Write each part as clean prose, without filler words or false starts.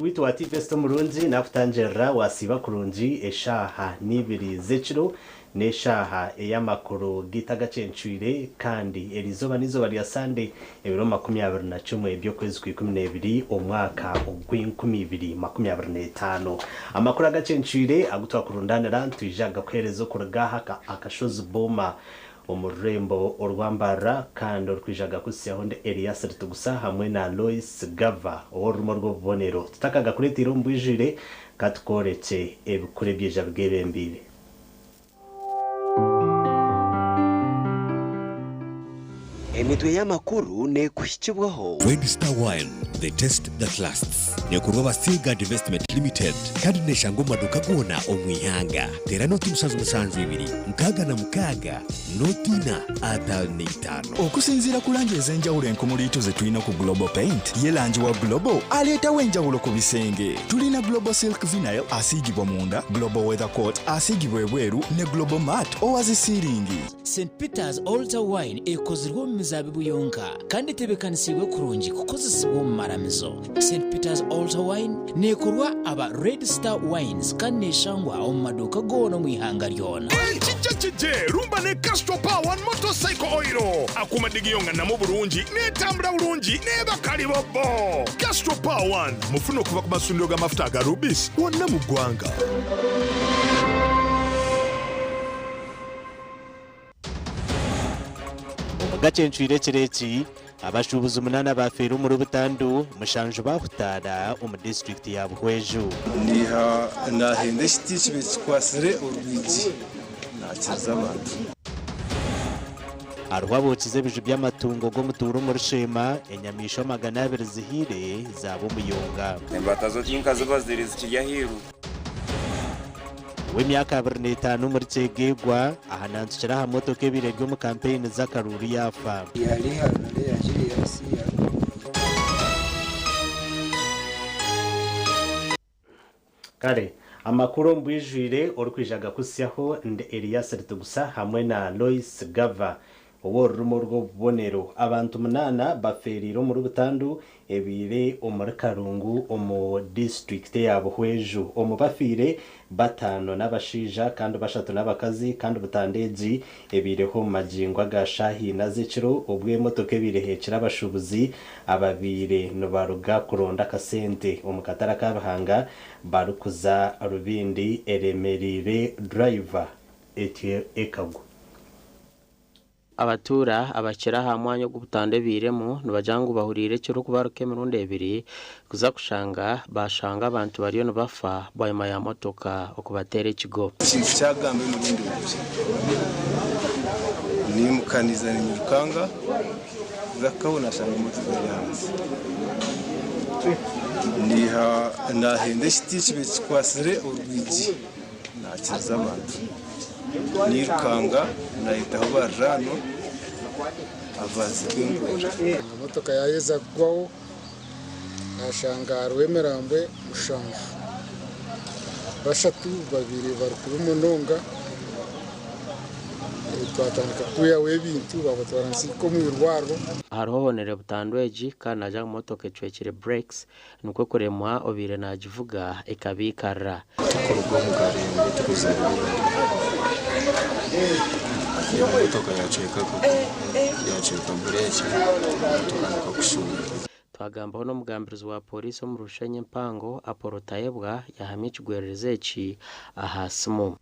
Wito wati Festo Murunzi nakutanjera wasiba kurunji eshaha nibiri zechiro neshaha eyamakuru gitagacencwire kandi erizoba nizoba lya Sunday ebiro 21 ebyo kwezi kwa 12 omwaka ogw'2025 amakuru agacencwire agutwa kurundanira ntwijaga kwerezo kuragaha akashozi boma omurembo orwambara kandi orkwijaga kusiyaho nde Elias Rutugusa hamwe na Loice Gava orumo rw'obonero tutakaga kuretira ombwijire katukoretse ebikure byeja bwebembire emitwe y'amakuru nekuhikibwaho Red Star Wine, the taste that lasts. Nekurwa Silgard Investment Limited. Kandi neshango maduka gona omwihanga. Tera noti musanzu ibiri. Mkaga na mkaga. Notina atalni tano. Okusinzira kulanje ezenjawulo enkumulito ze tulina ku Global Paint. Ye lanji wa Global aleta wenjawulo ku bisenge. Tulina Global Silk Vinyl asigibwa munda, Global Weather Coat asigibwa ebweru ne Global Matte owazisiringi. St. Peter's Altar Wine ekozirwa mizabibu yonka kandi tebekanisiwe kurungi kukozesebwa mu maramizo. St. Peter's Altar Wine nekorwa aba Red Star Wines kandi neshangwa mu maduka gona mu ihanga lyona. Chiche rumba ne Castro Power motorcycle oil akumadigiyonga na mu Burungi netambula bulungi ne bakali bobo. Castro Power mufuno kuva ku masundiro ga mafuta ga Rubis wonna mu gwanga. gacencwire kireki abashubuzi 8 bafera muri butandu mushanju bahutara mu district ya Buhweju niha nahende shitichi bekwasire urwiji nakiza abantu arwabokize bije by'amatungo go muturo muri Shema enyamisho 200 zihire zabo muyonga embatazo cyinka ziba ziri zikiyahiru w'imyaka 25 muri Cegegwa ahananzukira ha motoke birego mu campaign z'akaruri yafa yari hanale yakiri yasi kare amakuru mbwijwire orkwijaga kusiyaho nde Elias Rutugusa hamwe na Loice Gava oworumo rw'obonero abantu 8 baferiro muri butandu ebire omuri Karungu omu district ya Buhweju omu bafire 5 n'abashija kandi 3 n'abakazi kandi butandeji ebireho magingo agashahi nazekiro obwe motoke birehekira abashubuzi ababire no baruga kuronda kasente omukatara kabahanga barukuza rubindi eremerire driver ekago abatura abakira hamwanyo gubutande biremo nubajanga bahurire cyo kubaruke mirundi 2 kuza kushanga bashanga abantu bariyo bafa bayima ya motoka okubatera ikigo cyagambe murundi ni mukaniza ni mukanga zakabona shanga motoka yanze niha nahende shitichi bekwasire urwiji nakiza abantu nirukanga nahitaho barano abazi kwingura motoka yayeza kwawo nashangara wemerambwe mushanga bashatu babiri bari kuri munonga twatandika kuya webintu babatwaransi ko mu irwaro harohonere butandweji kana ja motoka ecwekire brakes nuko kuremwa obire najivuga ekabikara kurugo mugarimbe tukuzabira motoka yaceka bureke tukanuka kushura twagambaho no mugambirizo wa polisi mu rushanye mpango aporotayebwa yahamye kigwerezeki ahasimo.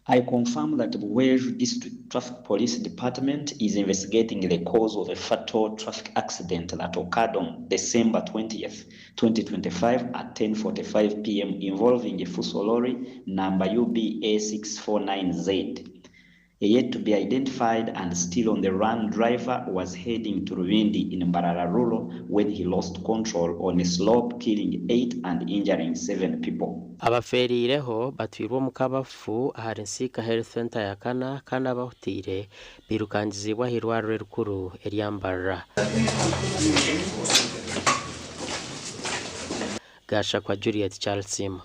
I confirm that the Buhweju District Traffic Police Department is investigating the cause of a fatal traffic accident that occurred on December 20th, 2025 at 10:45 p.m. involving a Fuso lorry number UBA649Z. A yet to be identified and still on the run driver was heading to Ruvindi in Mbarara Rural when he lost control on a slope, killing 8 and injuring 7 people. Abaferireho batwirwa mu kabafu ahari nsika health center ya kana kandi abahutire birukangizibwa hirwarure rukuru eryambarra gasha kwa Juliet Charlesima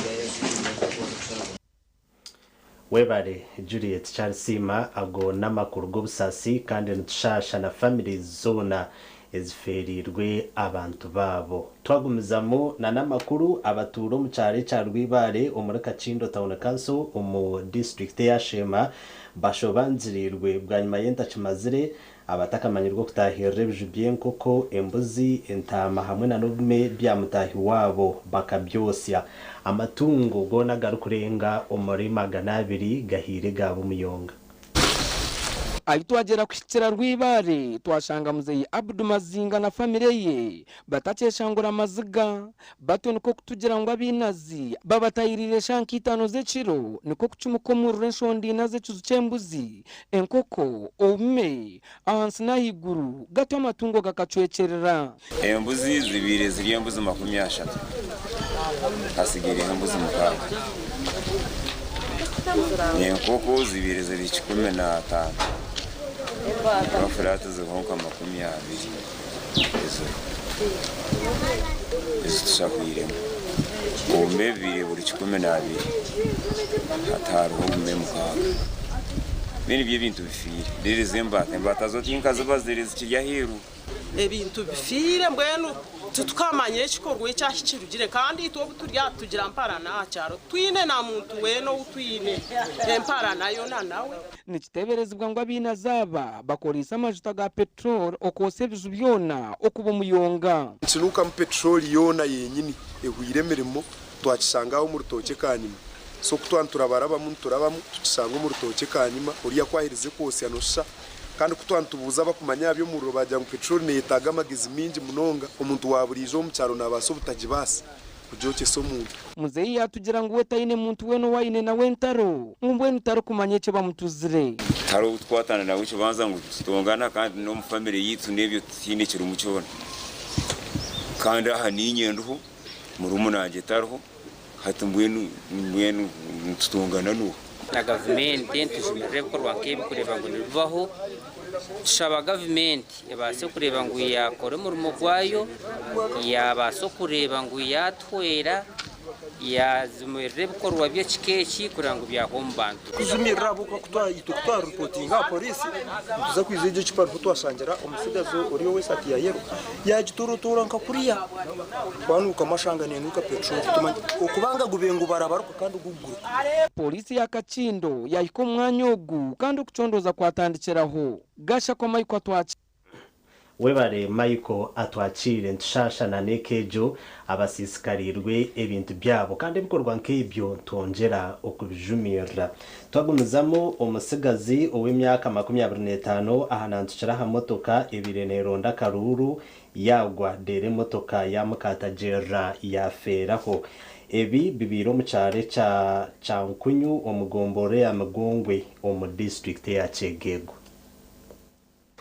webare Juliet Charlesima ago namakuru g'obusasi kandi ntushasha na family zona eziferirwe abantu babo twagumizamo na namakuru abaturo mu cyare cya Rwibare omuri Kakindo Town Council mu district ya Shema bashobanzirirwe bwa nyuma yenta kimazire abatakamanyirwa kutahirira bijubye nkoko embuzi intama hamwe na nobume bya mutahi wabo bakabyosya amatungo gona garukurenga omuri 200 gahire gabo muyonga. Aitwagera kushitira Rwibare twashanga muzeyi Abdu Mazinga na famire ye bataceshangura amaziga bato niko kutugira ngo abinazi babatayirire shankitano zeciro niko kucumukomurura enshondi naze cuzucembuzi enkoko obume ahansi nahiguru gato amatungo gakacwecerera embuzi zibire ziri embuzi 30 hasigire embuzi mukaga enkoko zibire ziri 15 Abafuratu zihonka 20 izo tushakuyiremo ubume bibiri buri 12 hataruho ubume mukaga bene ibyo bintu bifire rero zembata zotinka ziba ziri zikijya hiru ebintu bifire mbwenu tutukamanye ikikorwa cyashikirugire kandi to buturya tugira mpara na cyaro twine na muntu weno utwine empara nayo nawe nikiteberezwa ngo abina zaba bakorisa amajuta ga petrol okose bizu byona okuba muyonga kinuka mu petrol yona yenyini ehwiremeremo twakisangaho mu rutoke kanima so kutwantura baraba mu turabamo tukisanga mu rutoke kanima uriya kwahirize kose yanosha kandi kutwantubuza bakumanya byo mu rubajya mu petrol netaga magizi mingi munonga umuntu waburizo mu cyaro nabaso butajibasa kujoke so muntu muzeyi yatugira ngo wetayine muntu weno wayine na wentaro ngubwe ntaro kumanyece bamutuzire taro twatana nawe kibanza ngo tutongana kandi no mu family yitu nebyo tine kiri umucona kandi aha ninyenduho mu rumunanje tarho hatumbwenu tutongana no na government ntishimire bikorwa nkebi kureba ngo nivaho shaba government yabase kureba ngo yakore mu rumugwayo yabaso kureba ngo yatwera yazumire bikorwa byo kikechi kurango byahombantu kuzumira buko kutwa reporting ha police tuza kwizeje chiparu twashangira umusigazo uriyo wese ati yayero yagiturutura nka kuriya kwanuka mashangane nuka petrol tuma ukubanga gubengu barabaruka kandi guguru polisi ya Kakindo yahiko mwanyogu kandi kucondoza kwatandikiraho gasha kwa mayiko atwaci webare mayiko atwacire ntushasha na nekejo abasisikarirwe ebintu byabo kandi bikorwa nk'ibyo tongera okubijumira twagumizamo umusigazi ow'imyaka 25 ahanantukira ha motoka ebireneronda karuru yagwa dere motoka ya mukatajera yaferaho ebi bibiro mu cyare ca Nkunyu omugombore ya Magongwe omu district ya Chegego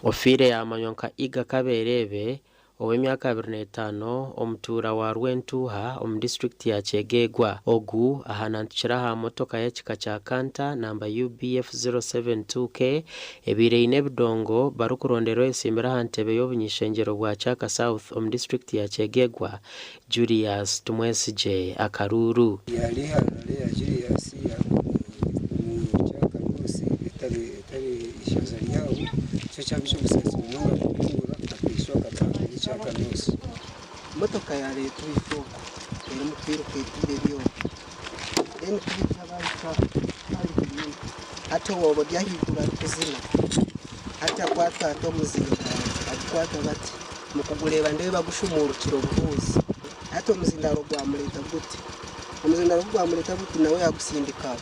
ofire ya manyonka iga kaberebe ow'emyaka 25 omutura wa Rwentuha omu district ya Chegegwa ogu ahanantukira ha motoka ya kika kya Kanta namba UBF 072K ebireine bidongo barukurondero esimbira hantebe y'obunyishengero bwa Chaka South omu district ya Chegegwa Julius Tumwesije Akaruru yali halale ya Julius ya Chaka Rwose etari ishaza lyawo cyo cyabisho busasi munonga kugura akishoka kandi Chaka Rwose motoka ya leta ifoko iri mu kwiruka ibyo eni kubitabaka ate wobo byahigura kuzina ate kwatwa muzinga atwata bati mukugureba ndebe bagushumurukiro buhuzi ate muzindaro gwa muleta gute umuzindaro gwa muleta gute nawe yagusindika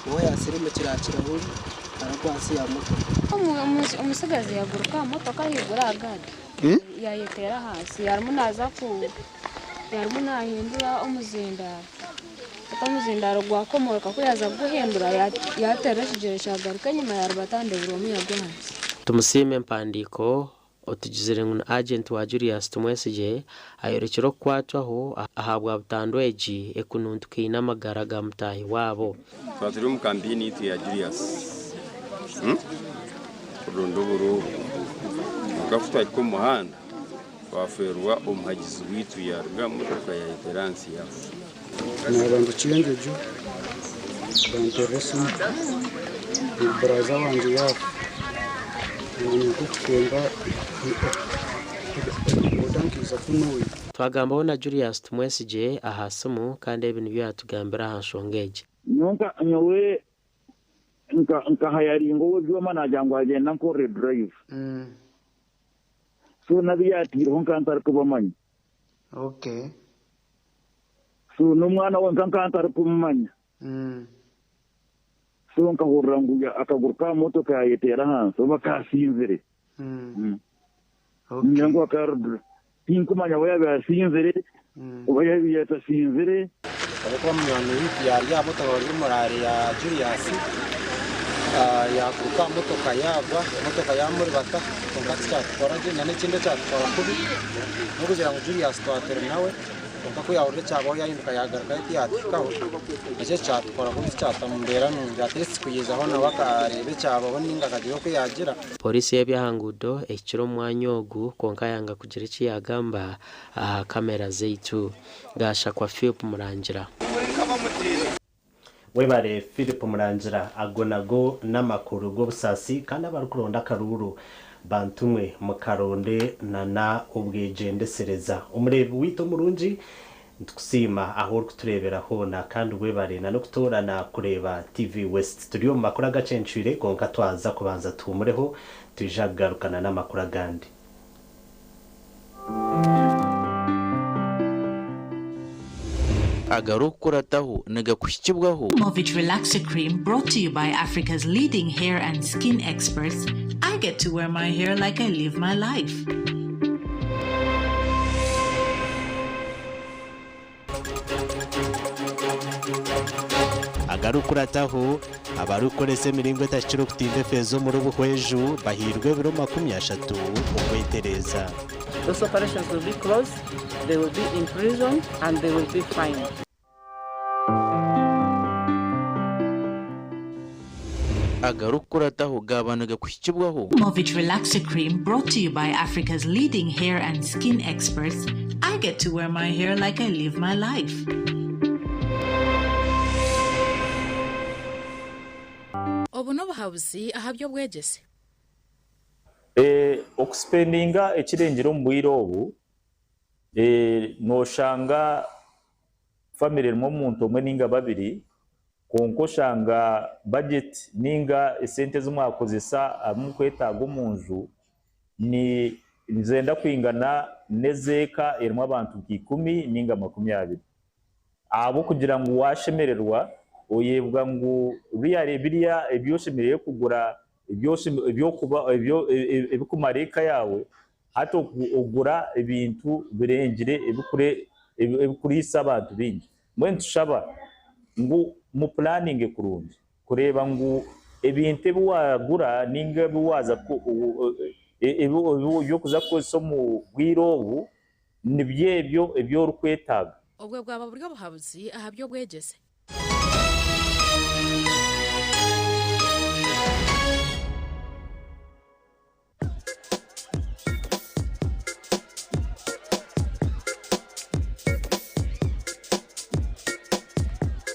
nawe yasirime kirakira buri aragwasi ya motoka umusigazi yaguruka motoka yigura agade yayetera hasi yarimo naza ku yarimo nahindura umuzindaro akamuzindaro gwakomoka ko yaza guhindura yateresheje shagaruka nyuma ya rubatande buromi yagwanze. Tumusime mpandiko otugizire ngo agent wa Julius tumwesije ayorekero kwatwaho ahabwa butandweji ekununtu kina magaraga mutahi wabo. Twaturi mu kambini itu ya Julius. Runduburu gafutwa ku muhanda waferwa umuhagizi witu yarga mutoka ya iteransi ya. Nabantu kiyengeje bantu resi baraza wanje ya twagambaho na Julius tumwesije ahasumu kandi ibintu byatugambira hanshongeje nonka nyowe nka hayaringo w'byoma najangwa agenda nkore drive so nabiyatiro nkantar kubamanya okay so numwana wonka nkantar kumanya so nkahurranguya akaguruka motoka yayetera hanso bakasinzire nyango akarudra tinkumanya wayabasinzire wayabiyatasinzire ariko mwana wiki ya motoka wari murare ya Julius yakuruka motoka yagwa motoka yamuri bata konkatsi cyatwaraje nane kinde cyatwara kubi no kugira ngo Julius twatere nawe konka yawure cyabo yahinduka yagaruka yatikaho ese cyatwara kubi cyatamumbera n'byatetse kuyizaho na bakarebe cyabo n'ingakagiye ko yagira. Polisi y'ebyahangudo ekiro mwanyogu konka yanga kugira iki yagamba kamera zeitu gasha kwa Philip Murangira webare Philip Murangira agonago n'amakuru go busasi kandi abarukuronda karuru bantumwe mu karonde na ubwejendesereza umurebi wito murunji tusima aho kuturebera hona kandi webare no kutorana kureba TV West turiyo mu makuru agacencire konka twaza kubanza tumureho tujagarukana n'amakuru agandi. Movit Relaxer Cream brought to you by Africa's leading hair and skin experts. I get to wear my hair like I live my life. Agarukurataho abarukorese miringo tashiro kutinde fezo muri buhweju bahirwe biro 30 ukwetereza. Those operations will be closed, they will be in prison, and they will be fined. Movit Relaxer Cream brought to you by Africa's leading hair and skin experts. I get to wear my hair like I live my life. Obuno buhabuzi ahabyo bwegese okuspendinga ekirengero mu bwire obu noshanga family mu muntu omwe ninga babiri konko shanga budget ninga esente z'umwakozesa amukwetaga omunju ni nzenda kwingana nezeka erimo abantu 10 ninga 20 abo kugira ngo washemererwa oyebwa ngo biriya ebyoshemereye kugura ebyo kuba ebikumareka yawe hato kugura ibintu birengire ebikurisa abantu bingi mwe ntushaba ngo mu planning kurungi kureba ngo ebintu biwagura ninga biwaza ko ebyo kuza ko somu bwirobu nibyebyo ebyo rukwetaga obwe bwaba buryo buhabuzi ahabyo bwegese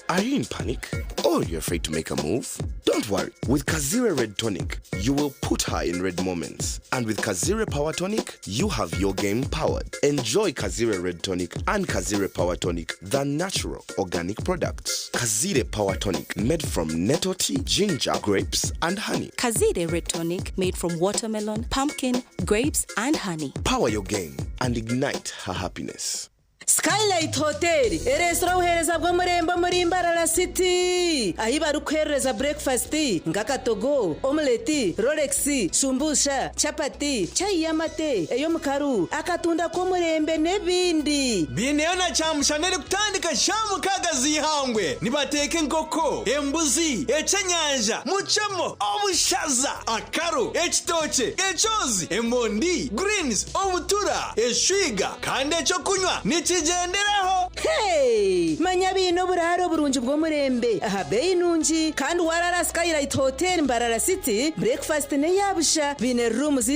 Are you in panic? Or you're afraid to make a move? Don't worry. With Kazire Red Tonic, you will put her in red moments. And with Kazire Power Tonic, you have your game powered. Enjoy Kazire Red Tonic and Kazire Power Tonic, the natural organic products. Kazire Power Tonic, made from nettle tea, ginger, grapes, and honey. Kazire Red Tonic, made from watermelon, pumpkin, grapes, and honey. Power your game and ignite her happiness. Skylight Hotel eresora uhereza bwo murembo muri Mbarara City ahi barukwereza breakfast ngakatogo omelette Rolex shumbusha chapati chai yamate eyo mukaru akatunda ko murembe nebindi bineona chamushanere kutandika shamu kagazi ihangwe nibateke nkoko embuzi ecenyanja muchamo obushaza akaro ekitoche echozi embondi greens obutura eshwiga kandi echo kunywa nikigenderaho. Hey manya bino buraro burunji bwo murembe aha beyi nunji kandi warara Skylight Hotel Mbarara City breakfast ne yabusha bine rooms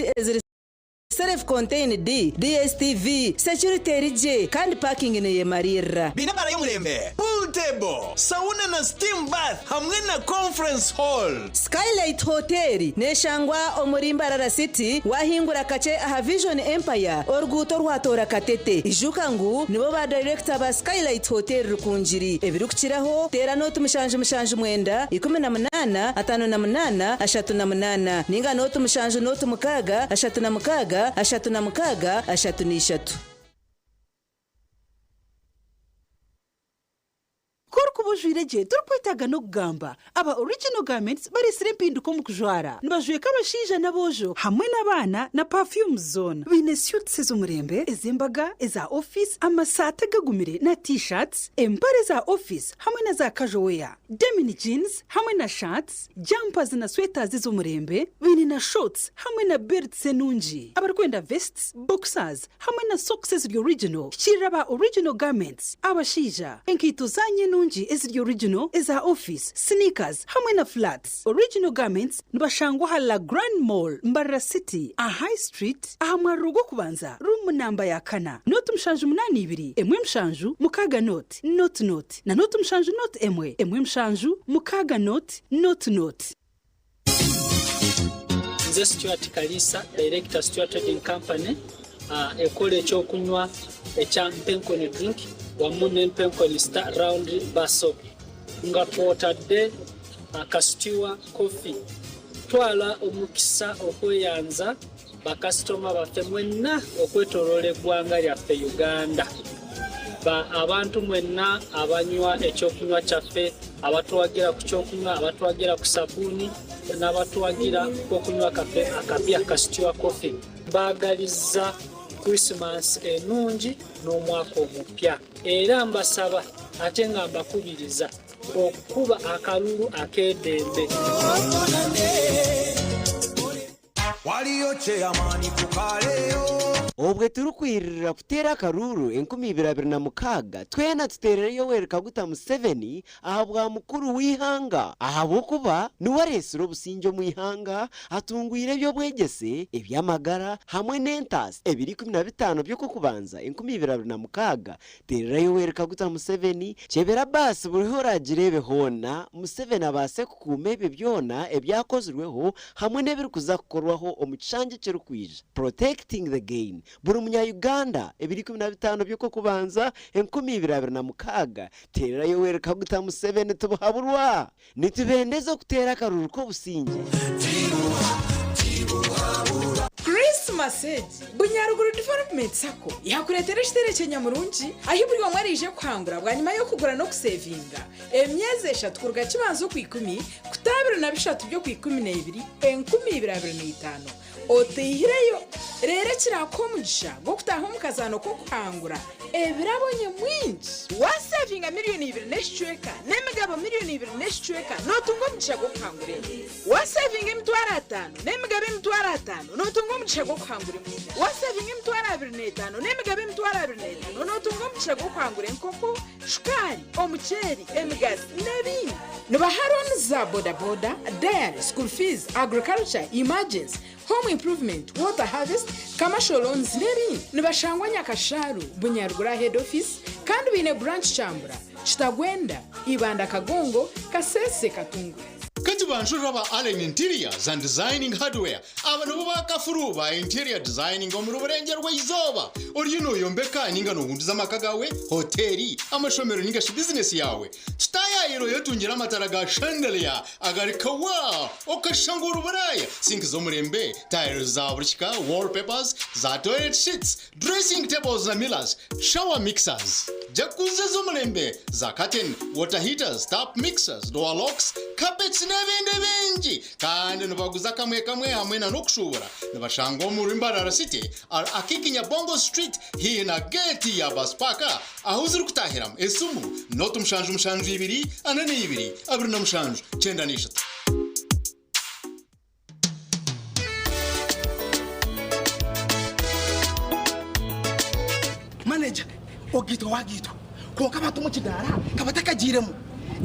self-contained DSTV security rije kandi parking ne yemarira binabara y'umurembe pool table sauna na steam bath hamwe na conference hall. Skylight Hotel neshangwa omuri Mbarara City wahingura kace aha Vision Empire orguto rwatora katete ijuka ngu nibo ba director ba Skylight Hotel rukunjiri ebirukiraho tera note mushanje mwenda 18 58 38 ninga note mushanje note mukaga 36 3 Korku bujwireje turkwitaga no kugamba aba original garments bari sirimpinduko mu kujwara nibajwe kabashija nabojo hamwe n'abana na perfume zone bine suits z'umurembe ezimbaga eza office amasata gagumire na t-shirts empare za office hamwe na za casual wear denim jeans hamwe na shirts jumpers na sweaters z'umurembe bine na shorts hamwe na belts enunji abarkwenda vests boxers hamwe na socks z'original kiraba original garments abashija enkito zanye nunji eziri original eza office sneakers hamwe na flats original garments nibashangwa hala Grand Mall Mbarara City a High Street ahamwa rugo kubanza room namba ya kana note mshanju 82 emwe mshanju mukaga note na note mshanju note emwe mshanju mukaga note nze Stuart Kalisa director Stuart Trading Company ekole ekyokunywa ekya Mpenkoni drink wamune Mpenkoni Star Round baso nga twotadde akasitiwa coffee twala omukisa okweyanza bakasitoma baffe mwenna okwetoloola eggwanga lyaffe Uganda abantu mwenna abanywa ekyokunywa kyaffe abatwagira ku kyokunywa abatwagira ku sabuni n'abatwagira okunywa kafe akapya kasitiwa coffee baagaliza Christmas enungi n'omwaka omupya era mbasaba ate nga mbakubiriza okuba akalulu akedembe waliyo chairman kukaleyo obwe turukwirira kutera karuru 2026 twena tutereyo wereka guta Museveni ahabwa mukuru wihanga ahabukuba nuwaresiro businjo muihanga atungwire byo bwegese ebyamagara hamwe n'entas 2015 byo kukubanza 2026 tererayo wereka guta Museveni chebera basi burihora jirebe hona Museveni abase kukumebe byona ebyakozweho hamwe nebiri kuzakorwaho omucanje cy'urukwije protecting the gain buri munya Uganda 2015 byo kubanza 2026 tererayo wereka guta Museveni tubuhaburwa nitubendeza kutera karuru ko businge Christmas bunyaruguru development sako yakuretera shitere Kenyamurungi ahiburi wamwarije kwangura bwa nyuma yo kugura no kusevinga emyeze 3 kurga kibanzo ku 10 kutabira na bishatu byo ku 12 2025 otehireyo rere kirakomugisha go kutaha mukazano ko kwangura ebirabonye mwinji wasevinga miliyoni 2 neshweka nemigabo miliyoni 2 neshweka notungo mugisha go kwangura wasevinga mitwara 5 nemigabo mitwara 5 notungo mugisha go kwangura wasevinga mitwara 25 nemigabo mitwara 25 notungo mugisha go kwangura nkoko shukari omucheri emigazi nebindi nibaharon za boda dairy school fees agriculture emergency home improvement water harvest commercial loans nebindi nibashangwa Nyakasharu bunyarugura head office kandi bine branch chambura Kitagwenda Ibanda Kagongo Kasese Katungu kati banjura ba Allen Interiors and Designing Hardware abantu bakafuru ba interior designing omuri burengero rw'izoba orino yombeka ninga no gunduza makagawe hoteli amashomero ninga shi business yawe tutaya iro yotungira amatara ga chandelier agarikawa okashangura buraya sink zo murembe tiles za burishika wallpapers za toilet sheets dressing tables na millers shower mixers jacuzzi zo murembe za curtain water heaters tap mixers door locks carpets n'ibindi bingi kandi nibaguza kamwe hamwe na nokushubura nibashanga omuri Mbarara City akikinya Bongo Street hina gate ya Baspaka aho ziri kutahiramu esumu notu mushanju 2 anane 2 abiri na mushanju 9 manager ogito wagito ko kabatu mu kidara kabatakagiremo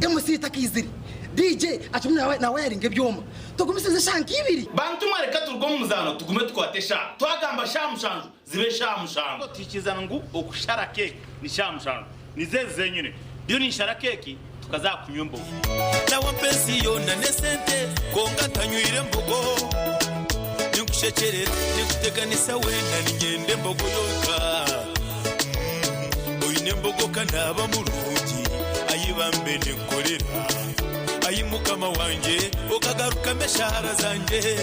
MC takiziri DJ achumwe na wiring ebyoma tugumisize shanki 2 bantu mareka turgo muzano tugume twatesha twagamba shamushanju zibe shamushanju tikizana ngo okushara cake ni shamushanju nizeze nyine byo ni shara cake tukazakunywa mbogo na wapenzi yona nesente konga tanywire mbogo nikushekerera nikuteganisa wenda nigende mbogo yoka oyine mbogo kanaba mulungi ayibambe nikolera ayimukama wanje okagaruka meshahara zanje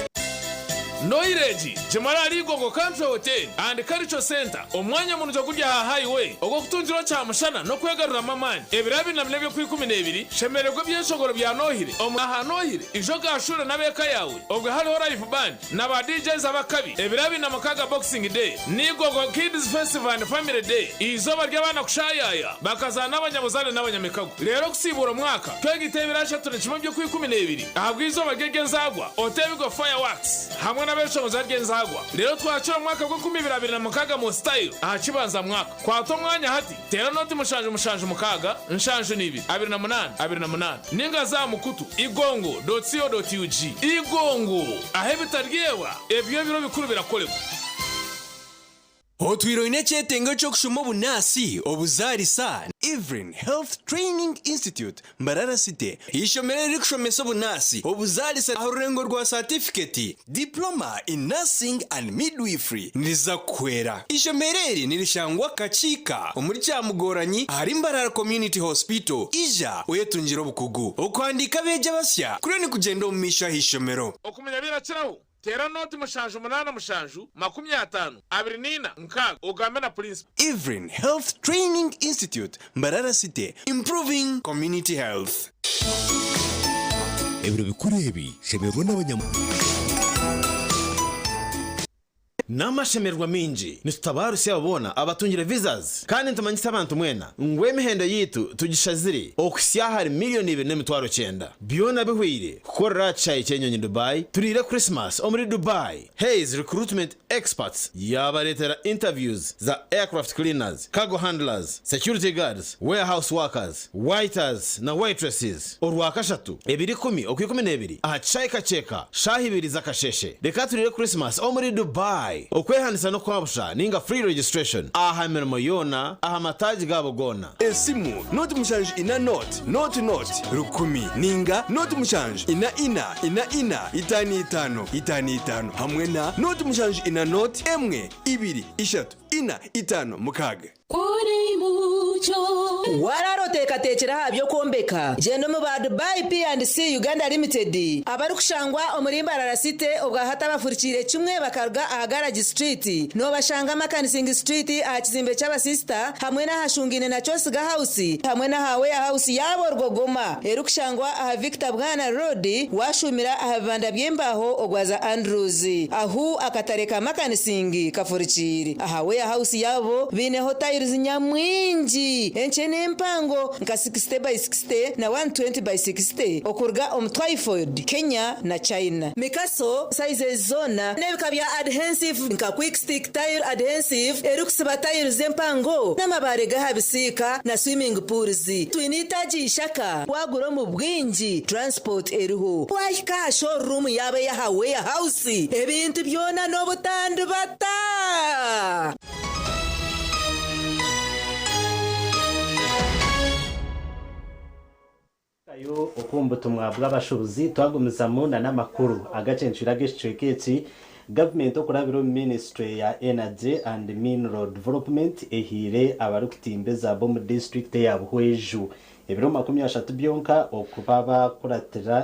Noireji Jemara Ligongo Country Hotel and Cultural Center omwanya muno cyo kujya highway ogo kutunjiro cha mushana no kwegarura mamani ebirabi na mlebyo ku 12 shemererwa by'inshogoro bya Nohire omaha Nohire ijoga ashura nabeka yawe obwo hariho live band na ba DJs abakabi ebirabi na makaga boxing day nigogo kids festival and family day izoba ry'abana kushayaya bakazana abanyabuzane n'abanyamikago rero kusibura mwaka twegitebira shatune kimwe byo ku 12 ahabwo izoba ryegenzagwa otebigo fireworks hamwe n'abesho muzagenzagwa rero twacira mwaka bwo 2024 mu style ahakibanza mwaka kwato mwanya hati tera noti mushanje mukaga nshanje nibi 28 ninga za mukutu igongo.co.ug igongo ahebitaryewa ebyo biro bikuru birakolebwa Otwiro inechetengo chokushumo bunasi obuzarisa Evelyn Health Training Institute Mbarara City ishomere rikushomeso bunasi obuzarisa arurengo rwa certificate diploma in nursing and midwifery niza kwera ishomereri nirishangwa kachika omuri cyamugoranyi hari Mbarara Community Hospital ija oyetunjiro bukugu okwandika beje basya kuri ni kugenda omumisha hishomero okumenya birakiraho tera noti mushanju 8 mushanju 50 29 nkaga ugambe na principal Evelyn Health Training Institute Mbarara City improving community health ebiro bikurebi shemerwa n'abanyamu Namashemerwa minji nitutabaru syabona abatungira visas kandi ntumanyisa abantu mwena ngwe mihendo yitu tugishazire okusya hari miliyoni 2.9 byona bihwire kukora chai cyenyonyi Dubai turire Christmas omuri Dubai Hayes recruitment experts yabaretera interviews za aircraft cleaners cargo handlers security guards warehouse workers waiters na waitresses orwakashatu ebiri 10 okwi12 aha chai kacheka shahibiri zakasheshe reka turire Christmas omuri Dubai okwehanisa no kwabusha ninga free registration aha mirimo yona aha mataji gabo gona esimu not mushanju ina not rukumi ninga not mushanju ina itani hamwe na not mushanju ina not emwe 2 3 ina 5 mukaga Kuri mucho wararoteka tekera habyo kombeka jeno mu ba Dubai P&C Uganda Limited abari kushangwa omuri Mbarara City obwa hata bafurikire kimwe bakarga aha Garage Street no bashanga Makanising Street aha kizimbe cy'aba sister hamwe na hashungine na Chosiga House hamwe na hawe house yabo Rwogoma eru kushangwa aha Victor Bwana Road washumira aha banda byembaho ogwaza Andrews ahu akatareka Makanising kafurikire aha we house yabo bine hotel zinyamwingi enchene mpango nka 60 by 60 na 120 by 60 okurga Twyford Kenya na China mikaso size zona nebikabya adhesive nka quick stick tile adhesive erukusiba tile zempango namabare gahabisika na swimming pools twinitaji ishaka waguro mu bwingi transport eruho washika showroom yabe ya hawe house ebintu byona no butandu bata yo okumbutumwa bw'abashubuzi twagumiza muna n'amakuru agacenshira geshweketi government okurabiro ministry ya energy and mineral development ehire abarukutimbe bo mu district ya Buhweju ebiro 30 byonka okubaba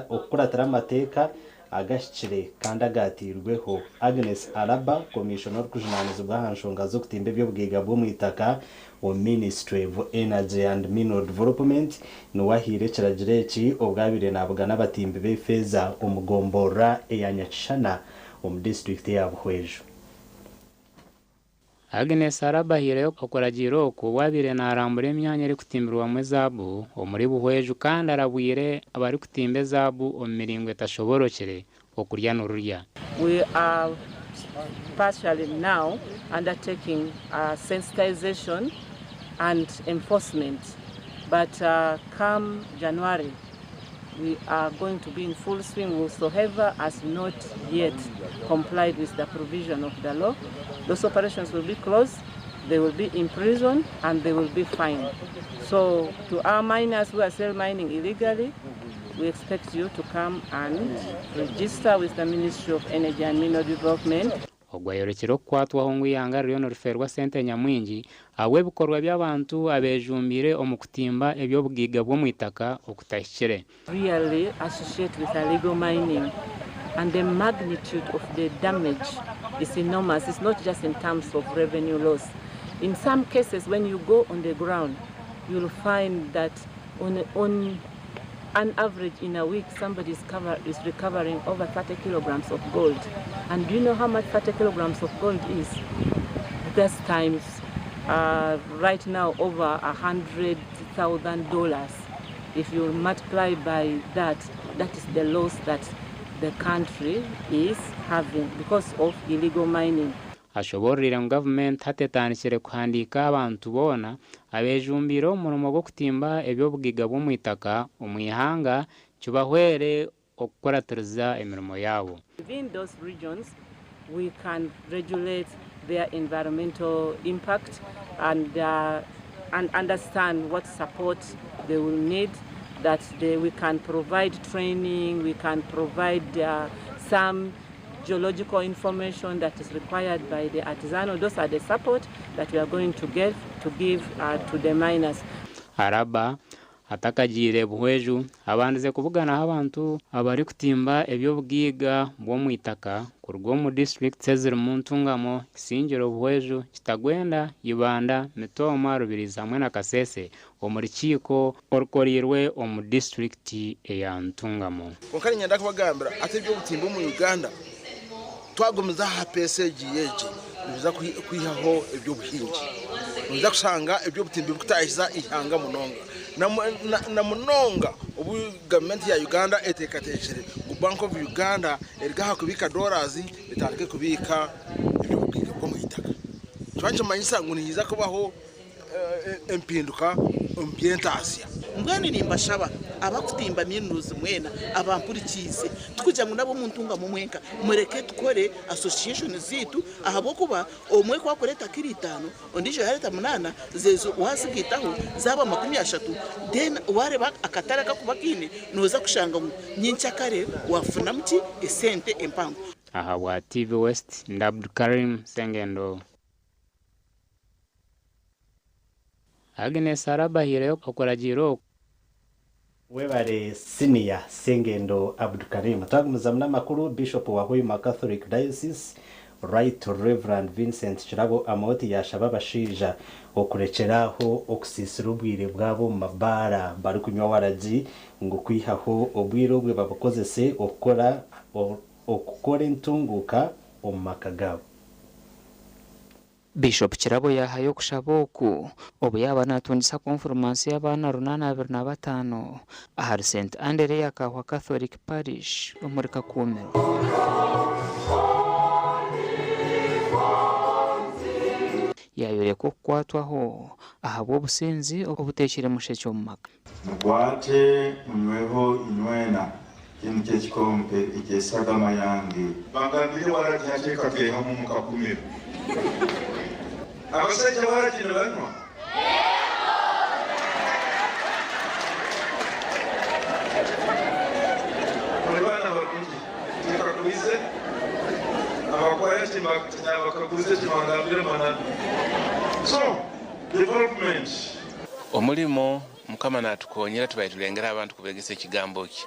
okuratira amateka agashikire kandi agatirweho. Agnes Araba commissioner kujunanizo bw'ahanshonga zo kutimbe by'obwiga bwo mwitaka o Ministry of Energy and Mineral Development no wahire kiragireki obwabire nabugana abatimbe b'efeza omugombora eyanyakishana mu district ya Buhweju. Agnes Araba hireyo okuragiro ko wabire narambure emyanya eri kutimbirwa mu zabu omuri Buhweju kandi arabwire abari kutimbe zabu omiringo etashoborokere okurya n'ururya. We are partially now undertaking sensitization and enforcement, but come January we are going to be in full swing. Whosoever has not yet complied with the provision of the law, those operations will be closed, they will be imprisoned, and they will be fined. So to our miners who are still mining illegally, we expect you to come and register with the Ministry of Energy and Mineral Development. Ogwayorekero kwatwaho ngwiyanga ryo ruferwa sente nyamwingi awe bikorwa by'abantu abejumbire omukutimba ebyobwiga bwo mwitaka okutahikire. Really associate with illegal mining, and the magnitude of the damage is enormous. It's not just in terms of revenue loss. In some cases, when you go on the ground, you'll find that on an average in a week, somebody is recovering over 30 kilograms of gold. And do you know how much 30 kilograms of gold is? There's times right now over $100,000. If you multiply by that, that is the loss that the country is having because of illegal mining. Ashoborira government hatetanishire kuhandika abantu bona abejumbiro murumo go kutimba ebyobwiga bwo mwitaka omwihanga cyubahwere okukoratiriza emirimo yabo. Within those regions we can regulate their environmental impact and understand what support they will need, that we can provide training, we can provide some geological information that is required by the artisanal. Those are the support that we are going to give to the miners. Araba atakagire Buhweju abanze kuvugana abantu abari kutimba ebyobwiga bwo mwitaka kurwo mu district sezir muntungamo Singiro Buhweju Kitagwenda Yibanda Mitoma Rubiriza hamwe na Kasese omurikiko orkorirwe omu district eya Ntungamo. Konkari nyanda kubagambira ate byo butimba mu Uganda twagumiza ha PSG yeje biza kwihaho ibyo buhingi biza kusanga ibyo butimbi bukutahiza ihanga munonga na munonga ubu government ya Uganda etekateshere ku Bank of Uganda erigaha kubika dollars bitandike kubika ibyo bukinga bwo mwitaka twanje manyisa ngo nihiza kubaho empinduka ambientation mbwani nimbashaba abakutimba minuzi mwena abampurikize tukujya ngo nabo muntunga mu mwenka mureke tukore association zitu ahabo kuba omwe kwa koreta kiritano ondije hareta munana zezo wasigitaho zaba 30 then ware bak akataraka kubakine noza kushanga nyincha kare wafuna mti esente empango. Aha wa TV West Ndabdu Karim Sengendo. Agnes Araba hireyo okoragiro webare senior Sengendo Abdukarim tagumuzamna makuru Bishop wa Hoima Catholic Diocese Right Reverend Vincent Chirabo Amoti yashaba bashija okurekeraho okusisirubwire bwabo mabara bari kunywa waraji ngo kwihaho obwiro bwe babakozese okukora entunguka omumakagabo. Bishop Chirabo yahayo kushaboku obu yaba natundisa conformance y'abana 825 ahari St Andrea Kahwa Catholic Parish omuri Kakumiro. Yayureko kwatwaho ahabo busenzi obuteshire mushekyo mumaka mugwate munyweho inywena kintu cy'ikompe igesaga mayange bangambire waracyasheka keha mu Kakumiro. Abasajja barakina banywa baze abakora bakaguze kimangambire manana. So development omulimo mukama natukonyera tubaye tulengera abantu kubegesa ekigambo ki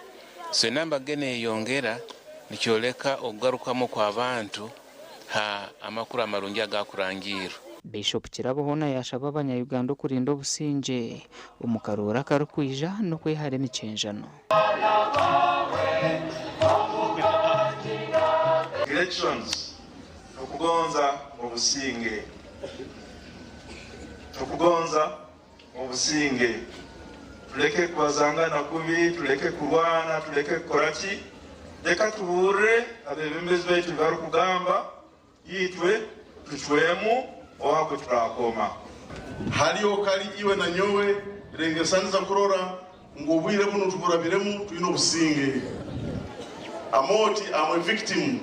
so enamba gene eyongera nikyoleka okugarukamo kw'abantu amakuru amarungi agakurangira. Bishop Kirabohona yashaba abanyayuganda okurinda obusinge omukarura karukwija n'okwehara emichenjano. Elections okugonza obusinge tuleke kubazangana kubi, tuleke kurwana, tuleke kukoraki, leka tuhure abebembezi baitu bari kugamba yitwe tuchwemu ohapo turakoma. Haliyo kali iwe na nyowe rengesaniza kurora ngo ubwire buno tuburabiremu tuyino obusinge amoti amwe victim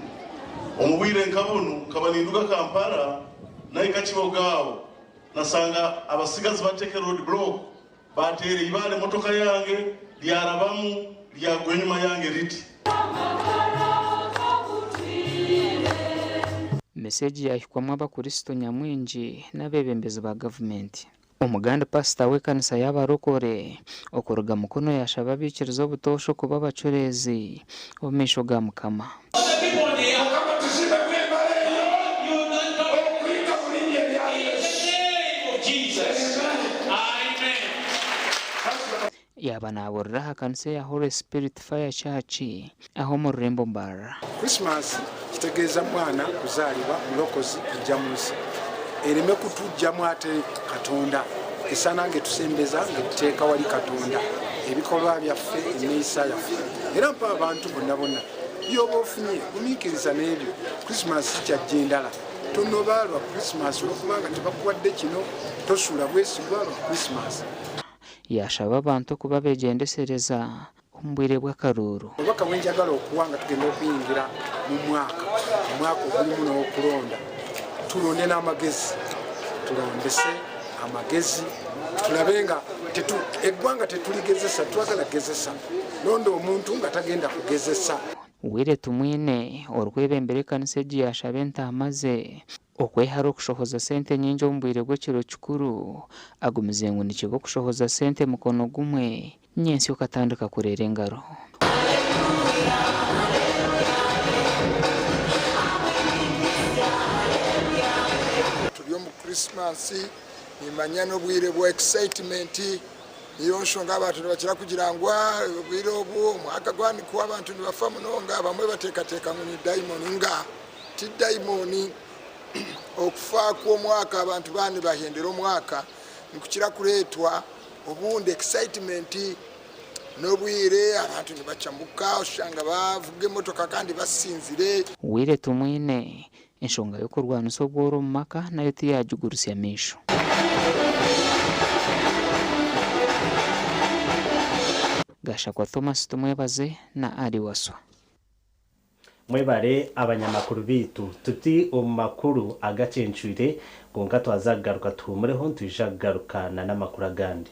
omubwire nkabunu kabaninduka Kampala naye kakibogawo nasanga abasigazi bateke road block batere ibale motoka yange lyarabamu lyagwe enyuma yange riti. Meseji yahikwamo abakristo nyamwingi n'abebembezi ba gavumenti. Omuganda pastor w'ekanisa y'abarokore okuruga mukono yashaba abikiriza obutosho kuba abacurezi omumaisho ga Mukama. Yaba naburira hakanisa ya Holy Spirit Fire Church aho mu Rembo Bar. Christmas kitegeeza mwana kuzaalibwa mulokozi kujja mu nsi ereme kutujjamu ate Katonda esanange tusembeza ngetuteeka wali Katonda ebikolwa byaffe emiisa yaffe era mpa abantu bonna byoba ofunye gumiikiriza n'ebyo Christmas kyajja endala tonobaalwa Christmas olwokubanga tebakuwadde kino tosuula bwesigwa lwa Christmas. Yashaba abantu kuba begendesereza ombwire bw'akaruru. Obubaka bwenjagala okuwanga tugenda okuyingira mu mwaka ogulimu n'okulonda tulonde n'amagezi tulondese amagezi tulabe nga eggwanga tetuligezesa twagala gezesa londa omuntu nga tagenda kugezesa. Wire tumwine orwebembere kanisa yashaba entamaze okwehara okushohoza sente nyingi ombwire bw'ekiro kikuru agumize ngu nikiba okushohoza sente mukono gumwe nyensi okatandika kurera engaro. Tuli omu Christmas nimanya n'obwire bwa excitement niyo nsonga abantu tebakira kugirangwa obwire obwo omwaka gwanikuwa abantu nibafa munonga bamwe bateekateeka ngu ni daimoni nga ti daimoni okufa kw'omwaka abantu bani bahendera omwaka nikukira kuleetwa obundi excitement n'obwire abantu nibacamuka oshanga bavuga emotoka kandi basinzire. Wire tumwine enshonga y'okurwanisa obworo mu maka nayo tiyagigurusya amaisho. Gashakwa Thomas tumwebaze na Ali Waswa. Mwebare abanyamakuru bitu tuti omu makuru agacencwire gonka twazagaruka tumureho tujagarukana n'amakuru agandi.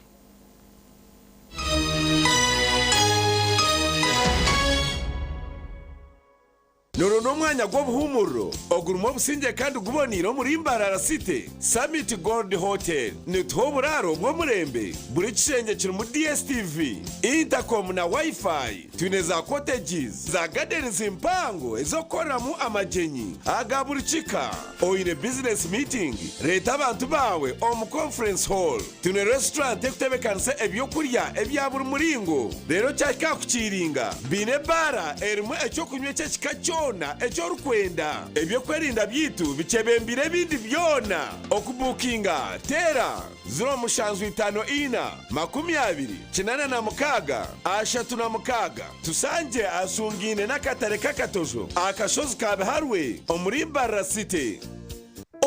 Noro n'omwanya gw'obuhumuro ogurumu obusinge kandi gubonire muri Mbarara City Summit Gold Hotel nituho oburaro bw'omurembe buri kishenge kiri mu DSTV intercom na wifi twine za cottages za gardens impango ezokoreramu amagenyi aga buri kika oyine business meeting leta abantu bawe omu conference hall twine restaurant ekutebekanisa ebyokurya ebya buri muringo rero kyakakukiringa bine bara erimu ekyokunywa ky'ekika kyona ekyorukwenda ebyokwerinda byitu bikebembire ebindi byona okubukinga tera 0754 tusange asungine n'akatare k'akatozo akashozi kabe harwe omuri Mbarara City.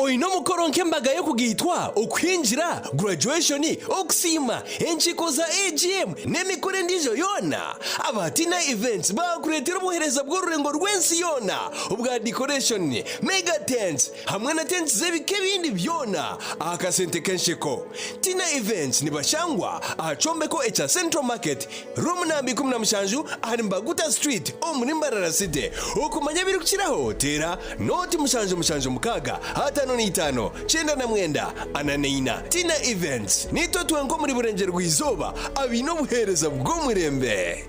oino mukoronke mbaga yo kugitwa okwinjira graduation okusima enchiko za AGM nemikore ndijo yona abatina events bakuretera ubuhereza bw'ururengo rw'ensi yona ubwa decoration mega tents hamwe na tents zebike bindi byona akasente kenshiko tina events nibashangwa achombeko echa Central Market room nambi 17 ari Mbaguta Street omunimbarara city okumanya biri kukiraho tera noti mushanjo mukaga hatano n'itano chenda na mwenda ananeina tina events nito twenko muri burenge rw'izoba abino buhereza bw'umurembe.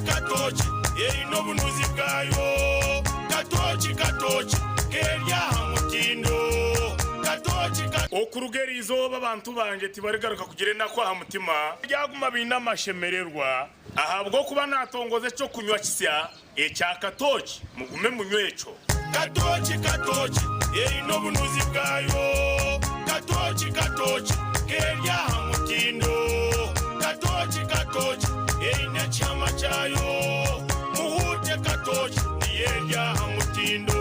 Katochi yeino bunuzi bwayo katochi kerya hamutindo katochi okurugera izoba abantu banje tibarigaruka kugire nako hamutima ryaguma bina mashemererwa ahabwo kuba natongoze cyo kunywa kisya ecya katochi mugume munywecho katochi yeino bunuzi bwayo katochi kerya hamutindo katochi yeina chama chayo muhute katochi yerya hamutindo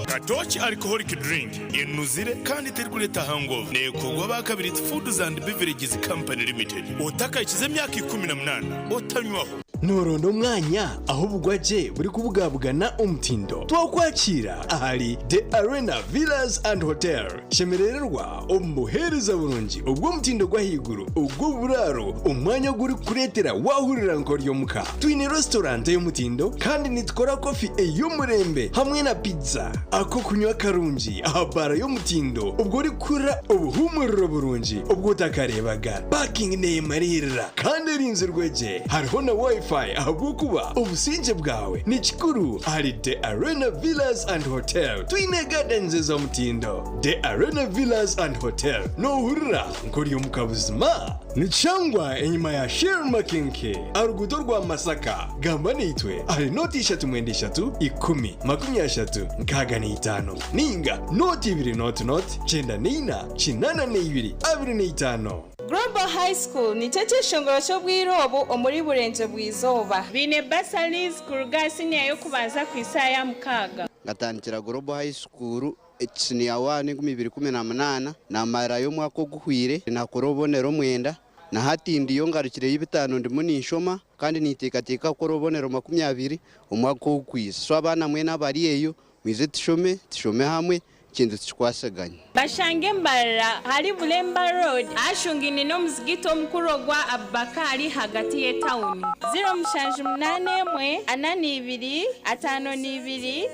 katochi alcoholic drink inuzire kandi teri kureta hangover nekogwa bakabiri Foods and Beverages Company Limited otaka ikize myaka 18 otanywaho norondo mwanya aho bugwaje buri kubugabugana umutindo twakwakira ahari The Arena Villas and Hotel shemererwa omuhereza burungi ubwo mutindo gwahiguru ubwo buraro umwanya guri kuretera wahurira nkoryo muka twine restaurant yo mutindo kandi nitkora coffee ey'umurembe hamwe na pizza ako kunywa karungi ahabara yo mutindo ubwo uri kura ubuhumuriro burungi ubwo utakarebaga parking nemarira kandi rinze rweje hariho na wifi ahabwo kuba obusinje bwawe ni kikuru hari The Arena Villas and Hotel twine gardens zo mutindo The Arena Villas and Hotel no hurira nkoriyo mukabuzima ni cyangwa enyuma ya Share Makinke aruguto rwa Masaka gamba nitwe ari noti 3 mwende 3 10 23 nkaga ni 5 ninga noti 2 noti chenda nina chinana ne 2 25 Global High School ni cece shongoro cyo bwirobo omuri burenze bwizoba bine basalis kuruga senior yo kubanza ku isaya mukaga ngatandikira Global High School senior 1 2018 na mara yo mwako guhwire na korobonero mwenda na hatindi yo ngarukire y'ibitano ndimo ninshoma kandi nitekateka korobonero 20 umwako kwisa so abana mwe nabari eyo mwize tishome hamwe kintu tkwasaganye bashange mbara hari Bulemba Road ashungine no muzigito mkurogwa Abakari hagati ye town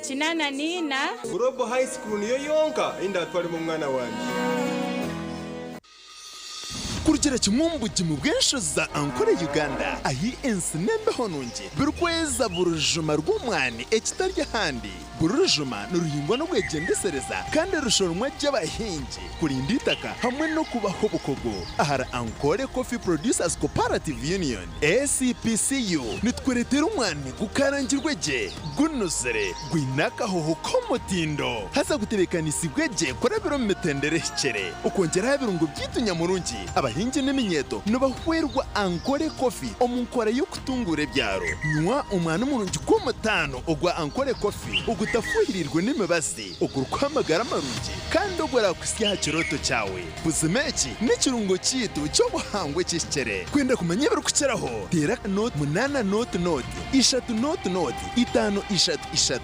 0818252 Global High School niyo yonka inda twari mu mwana wanje kurugera kimumbuki mu bwenshoza ankore Uganda ahi ensinembe honunje birkweza burujuma rw'umwani ekitarya handi burujuma n'uruhingwa no gwegendesereza kandi rushoromwa by'abahingi kurinda itaka hamwe no kubaho bukogo ahara Ankore Coffee Producers Cooperative Union ACPCU nitweretera umwani gukarangirwe je gunusere gwinaka hoho komutindo hasa gutebekanisi je kora birometendere hicere ukongera birungo byitunyamurungi abahingi n'eminyeto nobahwerwa Ankore Coffee omunkora yo kutungura byaro nywa umwana umurungi kumutano ogwa Ankore Coffee utafuhirirwe n'imibazi ugurukwamagara marungi kandi ogora kusya kiroto cyawe buzimeki n'ikirungo cyitu cyo buhangwe cy'ikere kwenda kumenya biri kukeraho tera note 8 note 3 note 5 3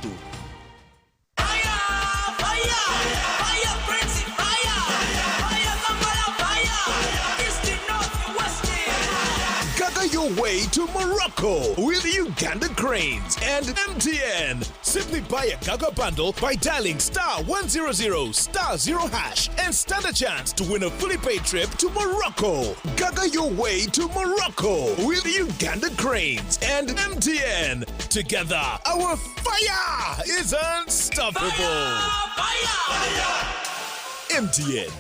your way to Morocco with Uganda Cranes and MTN. Simply buy a Gaga bundle by dialing *100*0# and stand a chance to win a fully paid trip to Morocco. Gaga your way to Morocco with Uganda Cranes and MTN. Together, our fire is unstoppable. Fire! MTN.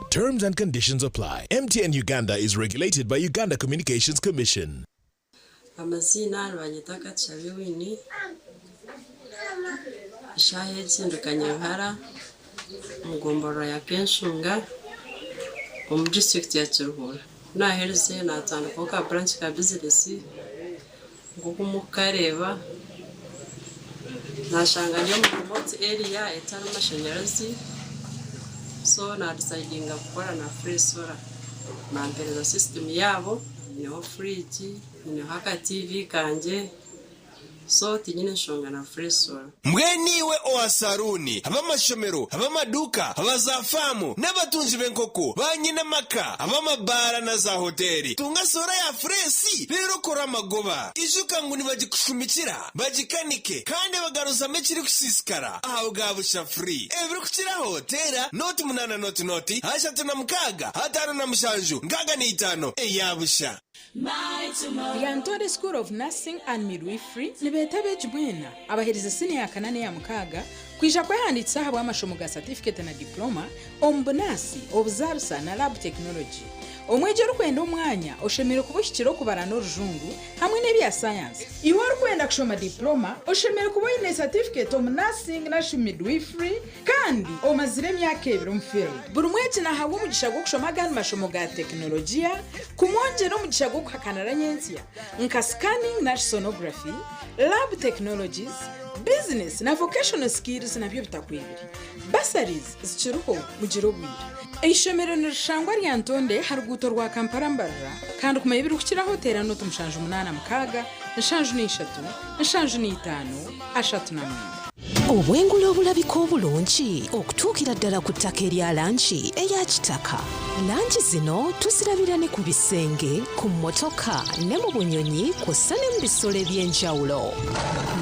Terms and conditions apply. MTN Uganda is regulated by Uganda Communications Commission. Amazina rwanyitaka Chabewini Shahe Tsindukanyahara Mugomboro ya Kenshunga mu district ya Kiruhura. nahereze natandika ka branch ka business ngo kumukareba nashanga niyo mu remote area etana amashanyarazi so na decidinga gukora na free solar na mpereza system yabo niho fridge niho haka TV kanje so tinyine nshonga na free solar mweniwe owa saruni abamashomero abamaduka abazafamu n'abatunzi b'enkoko banyine maka abamabara na za hoteli tunga sora ya fresi rero kora amagoba ijuka ngo nibagikushumikira bagikanike kandi bagaruza mekiri kusisikara aho gabusha free ebiri kukira hotela noti 8 noti 3 5 mushanju ngaga ni 5 eyabusha Yantore School of Nursing and Midwifery nibetabe jibwena abahereza sini ya kanane ya mukaga kwisha kwehanditsa habwa amashomo ga certificate na diploma ombunasi obuzarsa na lab technology omwejero kwenda umwanya oshemere kubushyikiro kubarana urujungu hamwe n'ebya science iwe rukwenda kushoma diploma oshemere kuboyine certificate of nursing na midwifery kandi omazire myaka 2 mu field buri mwete na hawo mugisha gwo kushoma gani mashomo ga teknolojia kumwongera umugisha gwo kuhakanara nyensia nka scanning na sonography lab technologies business na vocational skills na byo bitakwibiri basaries zichiruho mugiro bwira ishomero nirishangwa ryantonde haruguto rwa Kampala mbarra kandi kumayibiri kukira hotera no tumushanju 8 mukaga nshanju ni 3 nshanju ni 5 ashatu na 4 obwengulo obulabiko obulungi okutuukira ddala ku ttaka erya lanchi eya kitaka lanchi zino tuzirabira ne ku bisenge ku mmotoka ne mu bunyonyi kw'ossa ne mu bisolo eby'enjawulo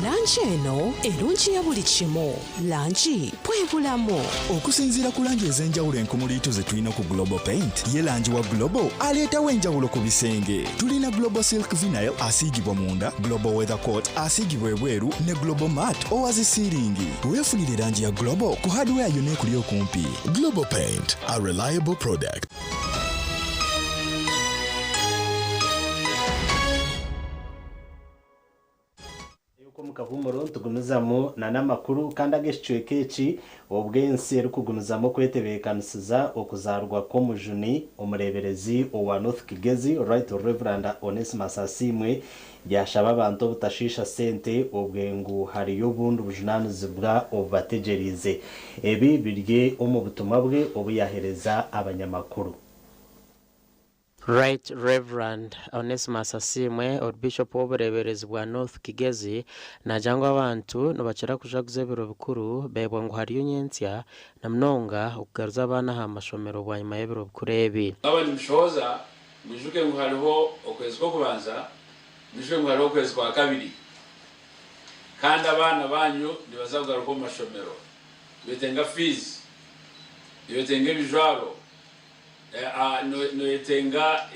lanchi eno erungi ya buli kimu lanchi bwe bulamu okusinziira ku langi ez'enjawulo enkumuliitu ze tulina ku Global Paint ye lanchi wa Global aleetawo enjawulo ku bisenge tulina Global Silk Vinyl asiigibwa munda Global Weather Coat asiigibwa ebweru ne Global Matte owazisiiringi weefunire langi ya Global ku hardware yonna ekuli okumpi. Global Paint, a reliable product. Mukavumuro tugunuzamo na namakuru kandi ageshwe kechi obwensi eri kugunuzamo kwetebekanisiza okuzarwa ko mujuni omureberezi owa North Kigezi Right Reverend Onesmus Asimwe yashaba abantu butashisha sente obwengu hariyo bundu bujunanizibwa obategerize ebi birye omu butumwa bwe obuyahereza abanyamakuru. Right Reverend Onesmus Asimwe or Bishop w'obureberezi bwa North Kigezi najangwa abantu nibakira kujaguza ebiro bikuru bebwa ngo hariyo nyentsya na mnonga okugaruza abana ha mashomero bwa nyuma y'ebiro bikuru ebi abandi mushoza mwijuke ngo hariho okwezi ko kubanza mwijuke ngo hariho okwezi kwa kabiri kandi abana banyu nibazagaruka mu mashomero betenga fees betenga ibijwaro noyetenga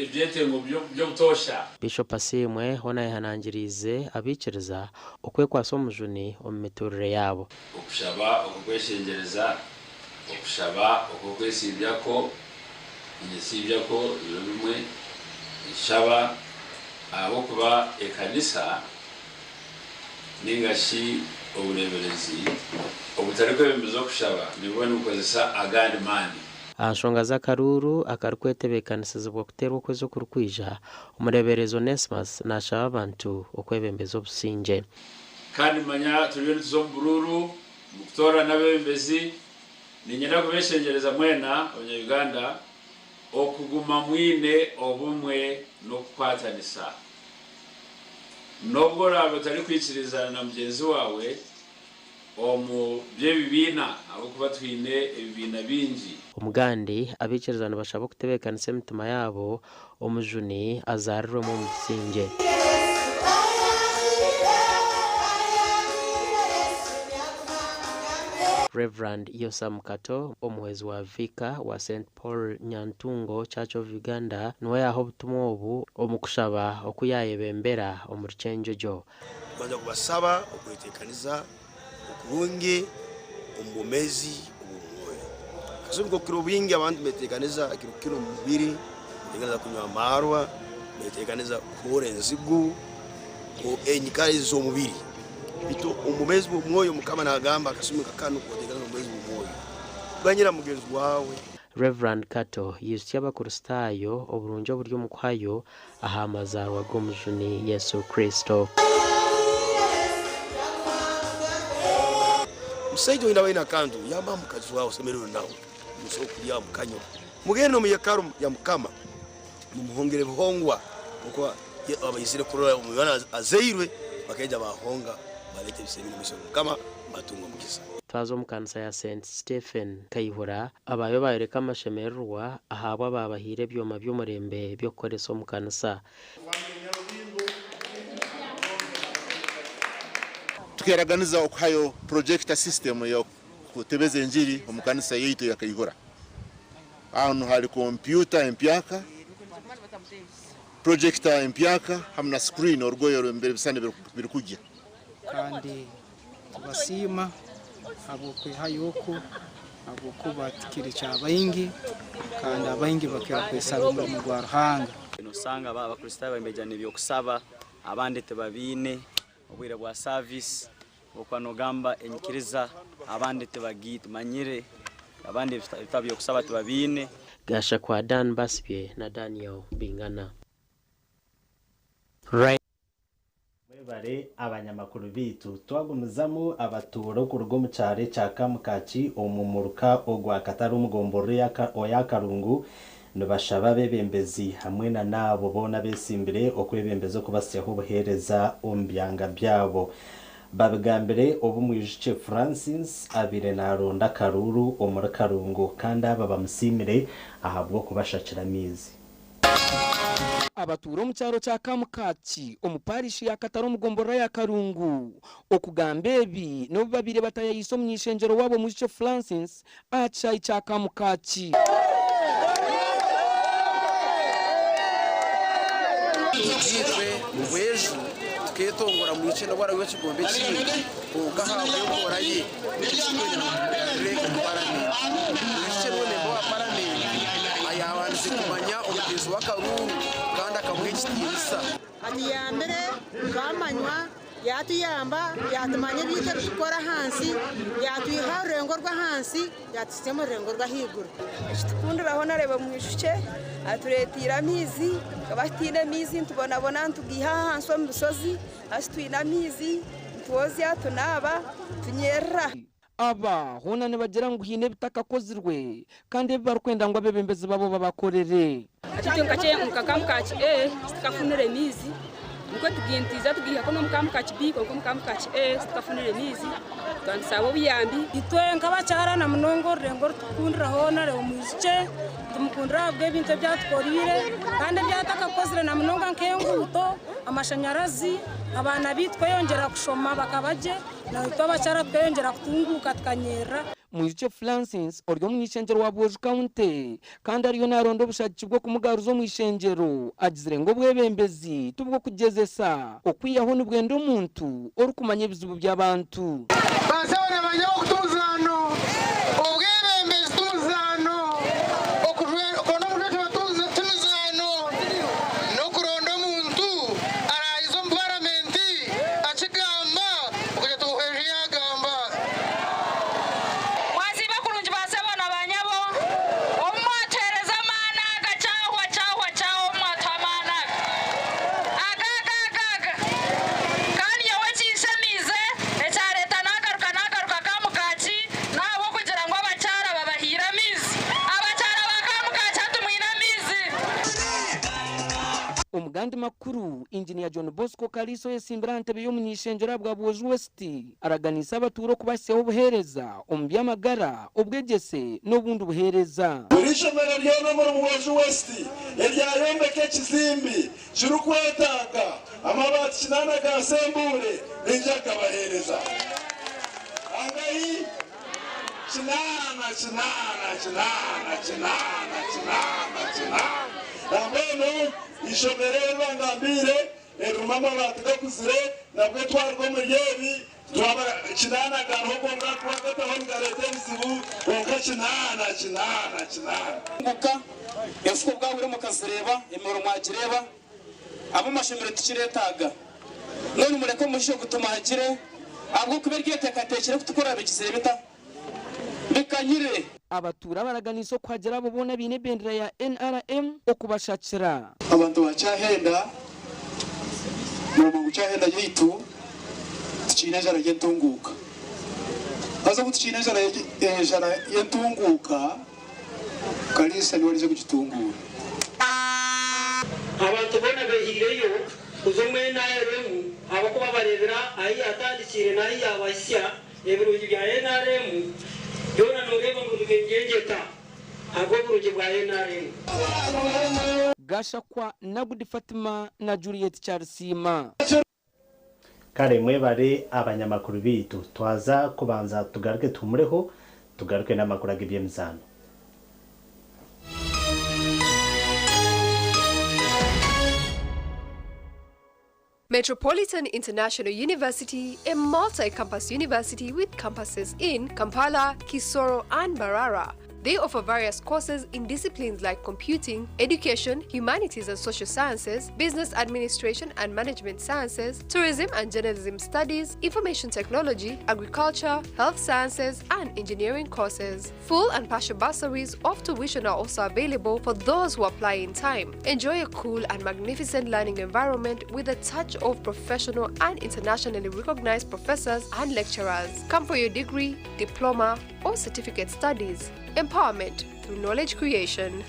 ebyetengo byo gutosha. Bishop Asimwe hona yahanangirize abikiriza okwekwasa omujuni omu miturire yabo okushaba okweshengereza okushaba okwesibyako inyesibyako biro bimwe ishaba abo kuba ekanisa ningashi obureberezi obutariko bemeza okushaba nibwo nukozesa agandi mani Anshonga za karuru akarukwetebekanisiza kuterwa kwezo kurukwija umureberezo Onesmus nashaba abantu okwebembeza obusinge kandi manya tuliyo tuzombururu mukutora nabembezi ninyenda kubeshengereza mwena abanya-Uganda okuguma mwine obumwe no kukwatanisa nobwo rabo tari kwikiriza na mugenzi wawe omu byebibina abo kuba twine ebibina bingi omugandi abikirizana bashaba kutebekanisa emitima yabo omujuni azarirwemu omu bisinge Reverend Yosam Kato omuhezi wa Vika wa St Paul Nyantungo Church of Uganda niwe yaho obutumwa obu omukushaba okuyayebembera omu rucenjojo kwanza kubasaba okwetekaniza okulungi omubomezi obumwoyo kasubiko kiro bwingi abantu betekaniza kiro mubiri betekaniza kunywa amarwa betekaniza kuhora enzigu ko enyikali z'omubiri bito omubezi obumwoyo mukama nagamba akasumika kanu kutekaniza omubezi obumwoyo banyira mugenzi wawe. Reverend Kato yisutye abakristaayo obulungi oburi omu kwayo aha amazarwa g'omujuni Yesu Kristo. Musaijo ina waina kandu yamba mukazi wawe semerero nawe musoko ya mukanyo mugende mu yakaru ya mukama mumuhongere buhongwa uko abayisire kurora umwana azeirwe bakaja bahonga balete bisemino misho mukama matungo mukisa. Twazo mu kanisa ya St Stephen Kayihura abayo bayereka amashemererwa ahabwa babahire byoma by'umurembe byo koreso mu kanisa. Tukeraganiza okhayo projector system yo kutebeza injili mu kanisa yetu ya Kayihura. Aho hari computer empyaka projector empyaka hamna screen orgoyo mbere bisane birukujya kandi basima abo kwihayoko abo kubatikire cyabayingi kandi abayingi bakira kwesaba mu Rwanda usanga abakristo bamejana ibyo kusaba abandi tebabine obwire bwa service okwanogamba enyikiriza abandi tebagite manyire abandi bitabyo kusaba tebabine. Gasha kwa Dan Basbye na Daniel Bingana. Right. Bare abanyamakuru bitu twagumuzamo abaturo ku rugo mu cyare cya Kamukaki omumuruka ogwa Kataru mugomboro ya Karungu nubashaba bebembezi hamwe na nabo bona besimbire okwebembezo kubasyaho ubuhereza ombyanga byabo babigambire obumwijike Francis abire na ronda Karuru omura Karungu kandi aba bamusimire ahabwo kubashakira mizi. Abaturo mu cyaro cya Kamukaki omuparishi ya Kataru mugomboro ya Karungu okugambebi no babire batayayiso mwishengero wabo mwijike Francis acha cya Kamukaki. Yitwe mwejo tuketongora mu cyenda wara yo kigombe kingi ugahabwe ukora yi reka parane cyero ne bo parane ayabanze kumanya umugezi wa Karungu kandi akamwikitisa ati ya mbere kamanywa yatuyamba yatumanye bite gukora hansi yatuyiha rengo rwa hansi yatisemo rengo rwa higuru tukundiraho nareba mwishuke aturetira mizi kabatine mizi tubonabona ntugiha hansi mu bisozi asitwina mizi tuozi atunaba tunyera aba honane bagera ngo hine bitakakozirwe kandi barukwenda ngo abebembeze babo babakorere atityo kace Kamukaki tukafunire mizi uko tugintiza tugiha ko no Kamukaki biko ko Kamukaki tukafunire mizi twansabo biyambi itwenka bacarana munongo rengo tukundira honare umuzike tumukundira bwe bintu byatworire kandi byatakakozire na munonga nkenguto amashanyarazi abana bitwe yongera kushoma bakabaje na ito bacara twongera kutunguka tukanyera mwijike Francis oryo mwishengero wa Bwojo County kandi ariyo narondo bushaki bwo kumugaruzo mwishengero agizire ngo bwebembezi tubwo kugezesa okwiyaho n'ubwendo umuntu orukumanye bizibu by'abantu basabana banya okutuzano obwebembezi tuzano okunomuntu batuza tuzano no kuronda umuntu arayizo environment akigamba ukuje tuheje yagamba waziba kurunji basabana banyabo omwatereza mana agachahwa chahwa chaho mwatamana agaga kandi yawe kisemize ecyareta nagaruka Kamukaki nabo kugira ngo abacara babahira mizi abacara ba Kamukaki atumwina mizi. Umugandi makuru Engineer John Bosco Kaliso yesimbira ntebe yo mwishengero bwa Bwojo West araganisa abaturo kubasyaho ubuhereza ombyamagara obwegese n'obundi buhereza urishomera ryo no mu Bwojo West eryayombeke kizimbi kirukwetanga amabati kinana gasembure n'inja kabahereza angayi kinana Nambeno ishomererwa ngambire erumama batukakuzire nabwe twarwo muyebi twaba kinana gaho gonga kwagata ho ngarete bizibu gonga kinana nguka efuko bwabure mukazireba emero mwagireba abo mashimire tukiretaga none mureko musho gutuma hagire abwo kubergiye tekatekere kutukora bikizire bita bikanyire abatura baraganiso kwagera abo bona bine bendera ya NRM okubashakira abantu bachahenda mu guchahenda yitu tuchinejara yentunguka aza kutuchinejara yentunguka kalisa niwalize kugitungura abantu bona behireyo uzumwe NRM abakuba barebera ayi atandikire nayi abashya ebirungi bya NRM yona nureba ngo ngengeta abo burungi bwa NRM Gashakwa na Gudi Fatima na Juliet Charsima kare mwebare abanyamakuru bitu twaza kubanza tugaruke tumureho tugaruke n'amakuru agibyemzano. Metropolitan International University, a multi-campus university with campuses in Kampala, Kisoro, and Barara. They offer various courses in disciplines like computing, education, humanities and social sciences, business administration and management sciences, tourism and journalism studies, information technology, agriculture, health sciences, and engineering courses. Full and partial bursaries of tuition are also available for those who apply in time. Enjoy a cool and magnificent learning environment with a touch of professional and internationally recognized professors and lecturers. Come for your degree, diploma, or certificate studies. Empowerment through knowledge creation.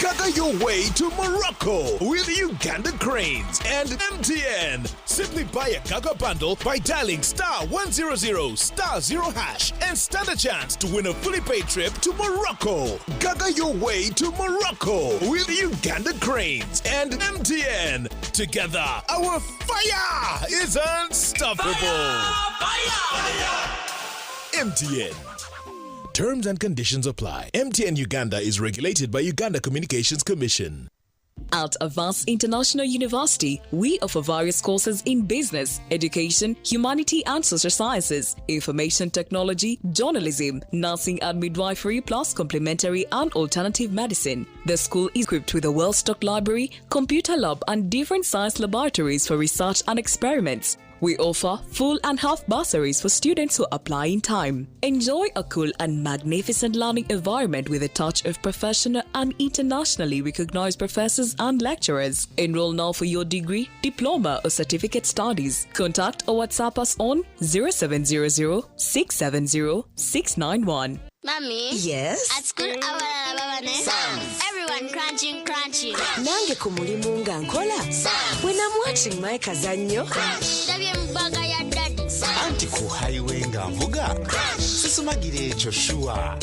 Gaga your way to Morocco with Uganda Cranes and MTN. Simply buy a Gaga bundle by dialing *100*0# and stand a chance to win a fully paid trip to Morocco. Gaga your way to Morocco with Uganda Cranes and MTN. Together, our fire is unstoppable. MTN. Terms and conditions apply. MTN Uganda is regulated by Uganda Communications Commission. At Avance International University, we offer various courses in business, education, humanity and social sciences, information technology, journalism, nursing and midwifery, plus complementary and alternative medicine. The school is equipped with a well-stocked library, computer lab and different science laboratories for research and experiments. We offer full and half bursaries for students who apply in time. Enjoy a cool and magnificent learning environment with a touch of professional and internationally recognized professors and lecturers. Enroll now for your degree, diploma or certificate studies. Contact or WhatsApp us on 0700 670 691. Mommy? Yes? At school, everyone crunching. Nange ku mulimu nga nkola. When I'm watching my kazanyo. Anti ku highway nga mvuga. Sisumagire ekyo shuwa.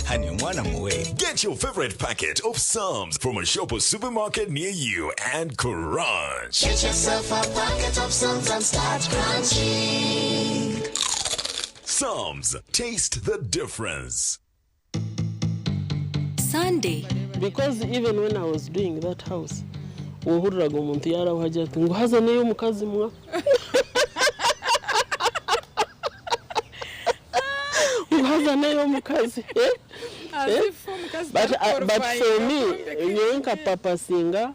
Honey, mwana muwe. Get your favorite packet of Psalms from a shop or supermarket near you and crunch. Get yourself a packet of Psalms and start crunching. Psalms, taste the difference. Sunday. Because even when I was doing that house, uhuriraga umuntu yarawaje ati ngo hazaneyo mukazi mwa. Hazaneyo mukazi. But for me, nyenka papa singa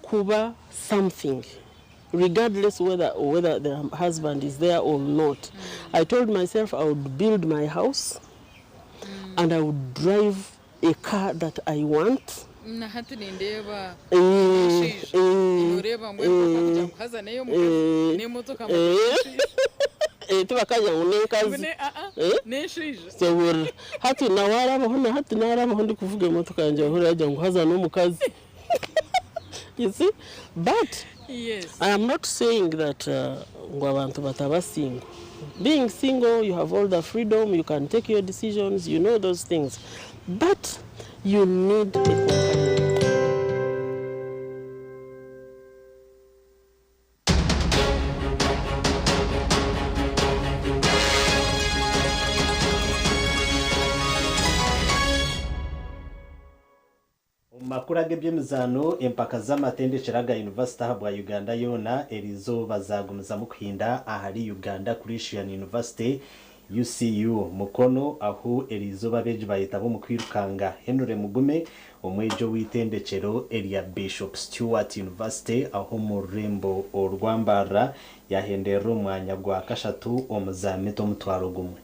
kuba something. Regardless whether the husband is there or not. I told myself I would build my house and I would drive a car that I want. Tubakaja unenkazi hati nawarabaho ndi kuvuga imotoka yanje ahura ajya ngo haza no mukazi. You see, but yes, I am not saying that ngo abantu bataba single. Being single, you have all the freedom, you can take your decisions, you know those things, but you need a companion. Makuru agebyemizano empaka z'amatendekeraga University habwa Uganda yona erizo bazagumiza mu khinda ahari Uganda Christian University UCU mukono aho erizo babeje bayitabo mu kwirukanga Henry Mugume omwejo witendekero eria Bishop Stewart University aho mu Rembo orwambara yahendera umwanya gwa kashatu omuzamito mutwaro gumwe.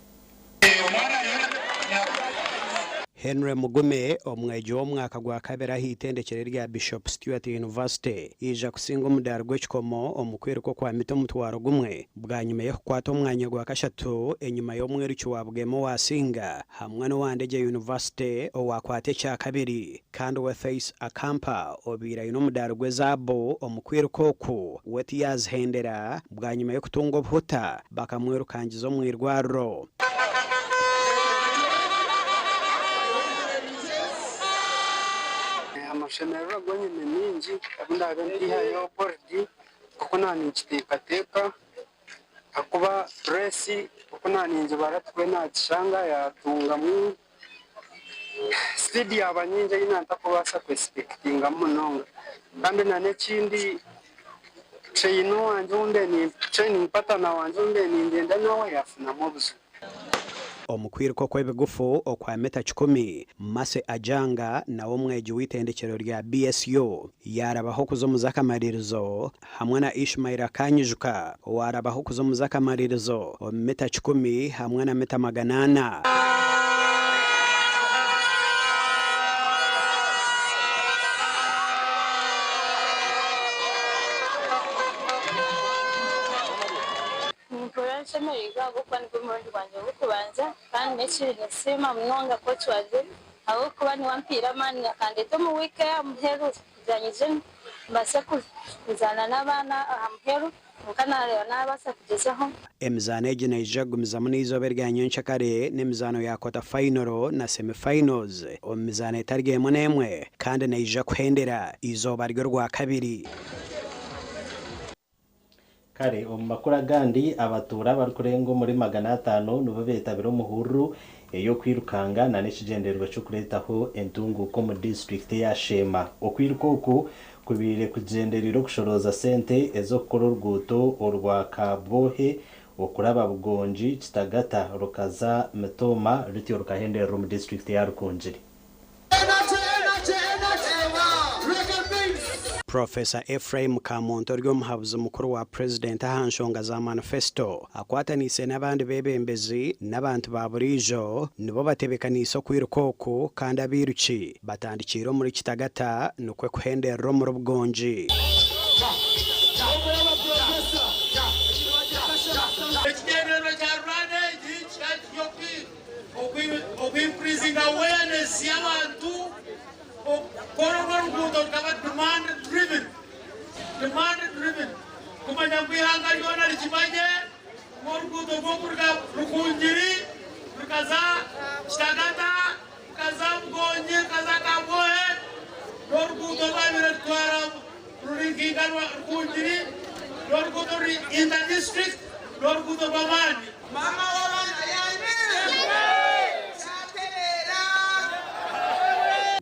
Henry Mugume omwejo w'omwaka gwa kabiri ahitendekero rya Bishop Stewart University ija kusinga omudaro gw'ekikomo omukwiriko kwa mito mutwaro gumwe bwa nyuma yo kukwata omwanya gwa kashatu enyuma y'omweruki wabwemo wasinga hamwe n'owandege University owakwata ekya kabiri kandi we Face Akampa obira ino omudaro gw'ezabo omukwiriko oku weti yazihendera bwa nyuma yo kutunga obuhuta bakamwirukangiza omwirwarro. Amashemerera gwanyine mingi abunda agantiha yo board kuko nani kitekateka akuba press kuko nani nje baratwe na kishanga ya tungamu speed yabanyinje ina ntakubasa kwespectinga munonga kandi nane kindi cheino wanje ni training patana wanje ndenda nawe yafuna mobuzo omukwiriko kw'ebigufu okwa meta 10 Mase Ajanga na omweji witendekero rya BSU yarabaho kuzomuza kamaririzo hamwe na Ishmael Kanyijuka warabaho kuzomuza kamaririzo meta 10 hamwe na meta 800. kandi nechiri sima mnonga coach waje aho kuba ni wampira mani akandeta mu wike ya muheru kujanyije mbase kuzana n'abana ahamheru mukana rero nabasa kugezaho emizano egine ijagumiza munizobe rya nyonchakare n'emizano ya quarter final na semi finals omizano etarigemo nemwe kandi neija kuhendera izoba ryo rwa kabiri. Kare omakura gandi abatura bari kurengo muri 500 nubo betabira umuhuru yo kwirukanga na n'ekigendererwa cyo kuretaho entungu ko mu district ya Shema okwiruka oku kubire kugenderero kushoroza sente ezo kukora urwuto orwa Kabohe okuraba Bugonji Kitagata rukaza Metoma rutyo rukahendera mu district ya Rukunjiri. Professor Ephraim Kamonto ry'omuhabuzi mukuru wa President ahanshonga za manifesto akwatanise n'abandi bebembezi n'abantu ba burijo nibo batebekanisa kwiruka oku kandi abiruki batandikira muri Kitagata nukwe kuhendera mu Bugonji. Demand driven. Kumanya kwihanga yona likimanye morugudo bokurga rukunjiri rukaza Kitagata kaza Bugonji kaza Kabohe morugudo babira twara ruringiganwa rukunjiri morugudo in the district morugudo bamani mama wabana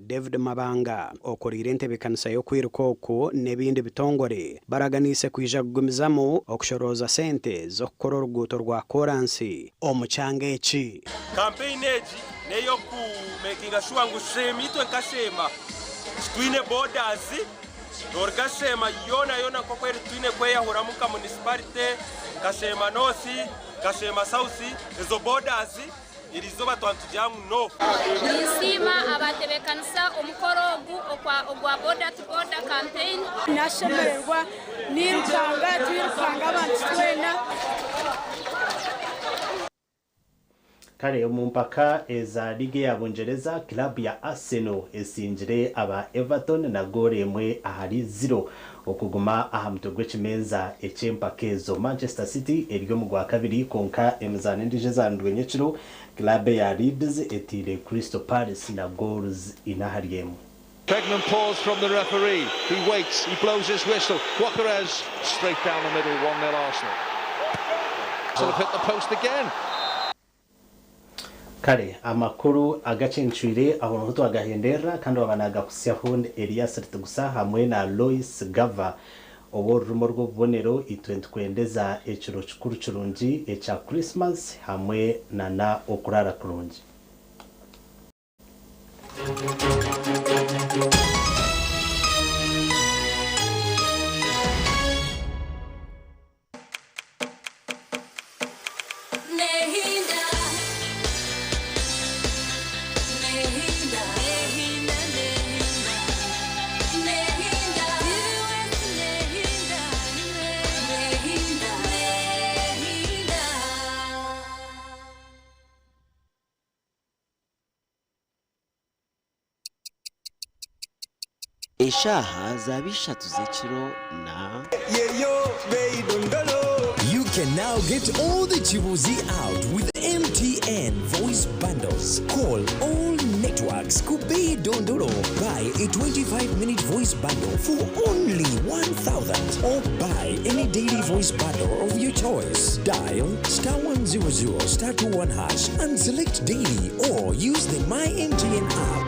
David Mabanga okorire entebekanisa yo kwiruka oku n'ebindi bitongore baraganise kwija kugumizamo okushoroza sente zo kukora oruguuto rwa koransi omukyanga eki campaign egi neyo ku making sure ngu Shema itwe nkashema twine borders orkashema yona kokweri twine kweyahura muka municipality kashema north kashema south ezo borders irizoba twantujyamu no nisima abatebekanisa umukorogu ogwa border to border campaign nashemererwa nirukanga twirukanga abantu twena kare mu mpaka eza lige ya Bongereza club ya Arsenal esinjire aba Everton na gole emwe ahari 0 okuguma ahamutogwe kimeza echempakezo. Manchester City eryo mu gwa kabiri konka emizane ndije zandwe nyekiro club ya Leeds etire Crystal Palace na goals inahariyemo. Pregnant pause from the referee. He waits, he blows his whistle. Guacares straight down the middle, 1-0 Arsenal. So they've hit the post again. Kare amakuru Agacencwire aho nto agahendera kandi wabanaga kusyaho Elias Rutugusa hamwe na Loice Gava obo rumo rwo bonero itwenkwendeza ekiro kikuru kirungi echa Christmas hamwe na okurara kurungi. eshaha zabishatu z'ekiro na You can now get all the Chibuzi out with MTN voice bundles. Call all networks Kubi Dondoro. Buy a 25-minute voice bundle for only 1,000 or buy any daily voice bundle of your choice. Dial *100 *21# and select daily or use the My MTN app.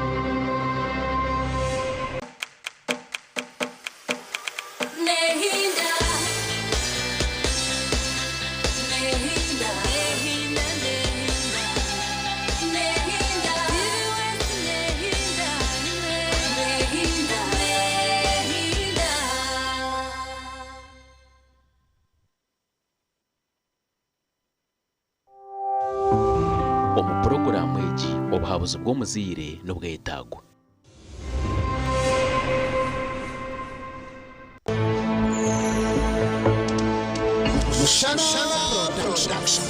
Porogaramu egi obuhabuzi bw'omuzire n'obwetaago. Production.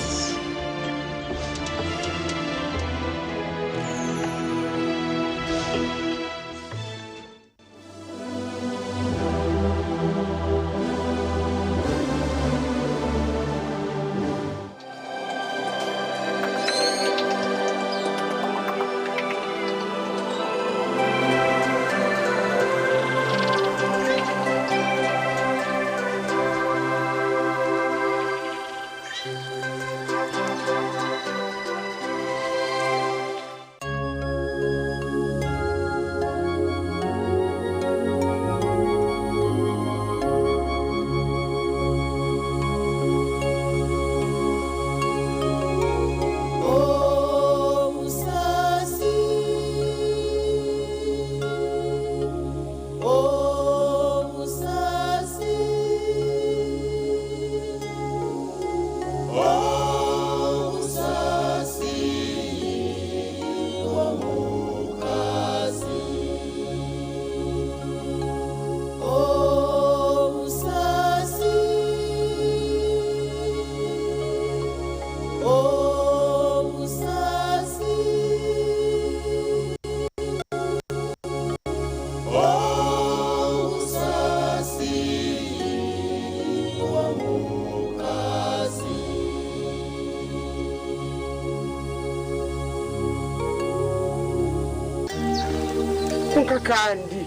kandi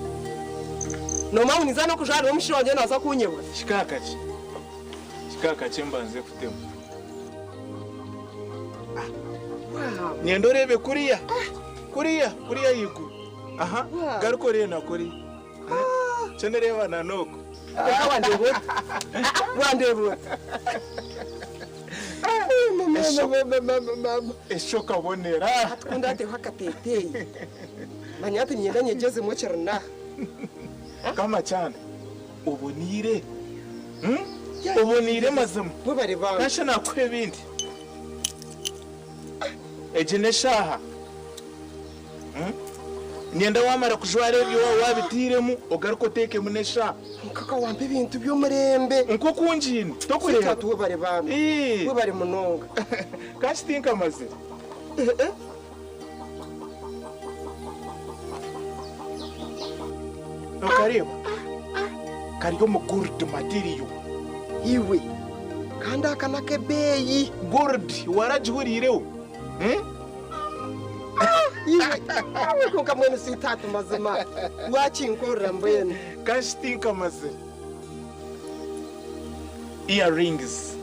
noma unizana kujana umushi wanje naza kunyewa shikaka chembanze kutema niendorebe kuriya yiku aha garuko rena kuri chenereva nanoko wandebwe eshoka bonera atkunda te hakapetei manyati nyenda nyegeze mocherna kama cyane ubonire ubonire mazima bubare banga nasha nakure bindi ejene shaha nienda wamara kujwara ibyo wabitiremu ogaruko teke munesha kaka wampe ibintu byo murembe nko kunjini tokureba tubare banga bubare munonga kashi tinka maze Okareba kariyo mu gold material iwe kanda kanake beyi gold warajihurireho iwe ko kamwe sitatu mazima wachinkora mbene kashtinka maze earrings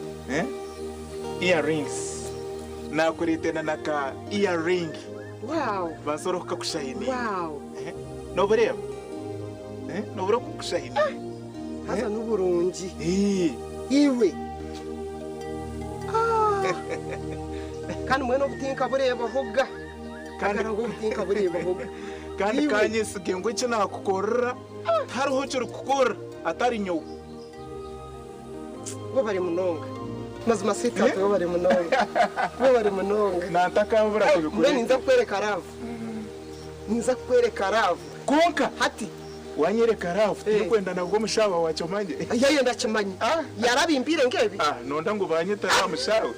earrings nakuritena naka earring wow basoroka kushayini wow nobureba nobura kukushahini hasa n'uburungi iwe kandi mwene obutinka bureba hoga kandi obutinka bureba hoga kandi kanyisige ngo iki nakukorera hariho cyo kukora atari nyowe bo bari munonga mazima sitatu bo bari munonga bo bari munonga natakabura kubikora ninza kwereka ravu ninza kwereka ravu konka hati wanyereka rafu kwenda nabwo mushaba wacho manje yeye ndakimanye yarabimbire ngebi nonda ngo banyita ramushawe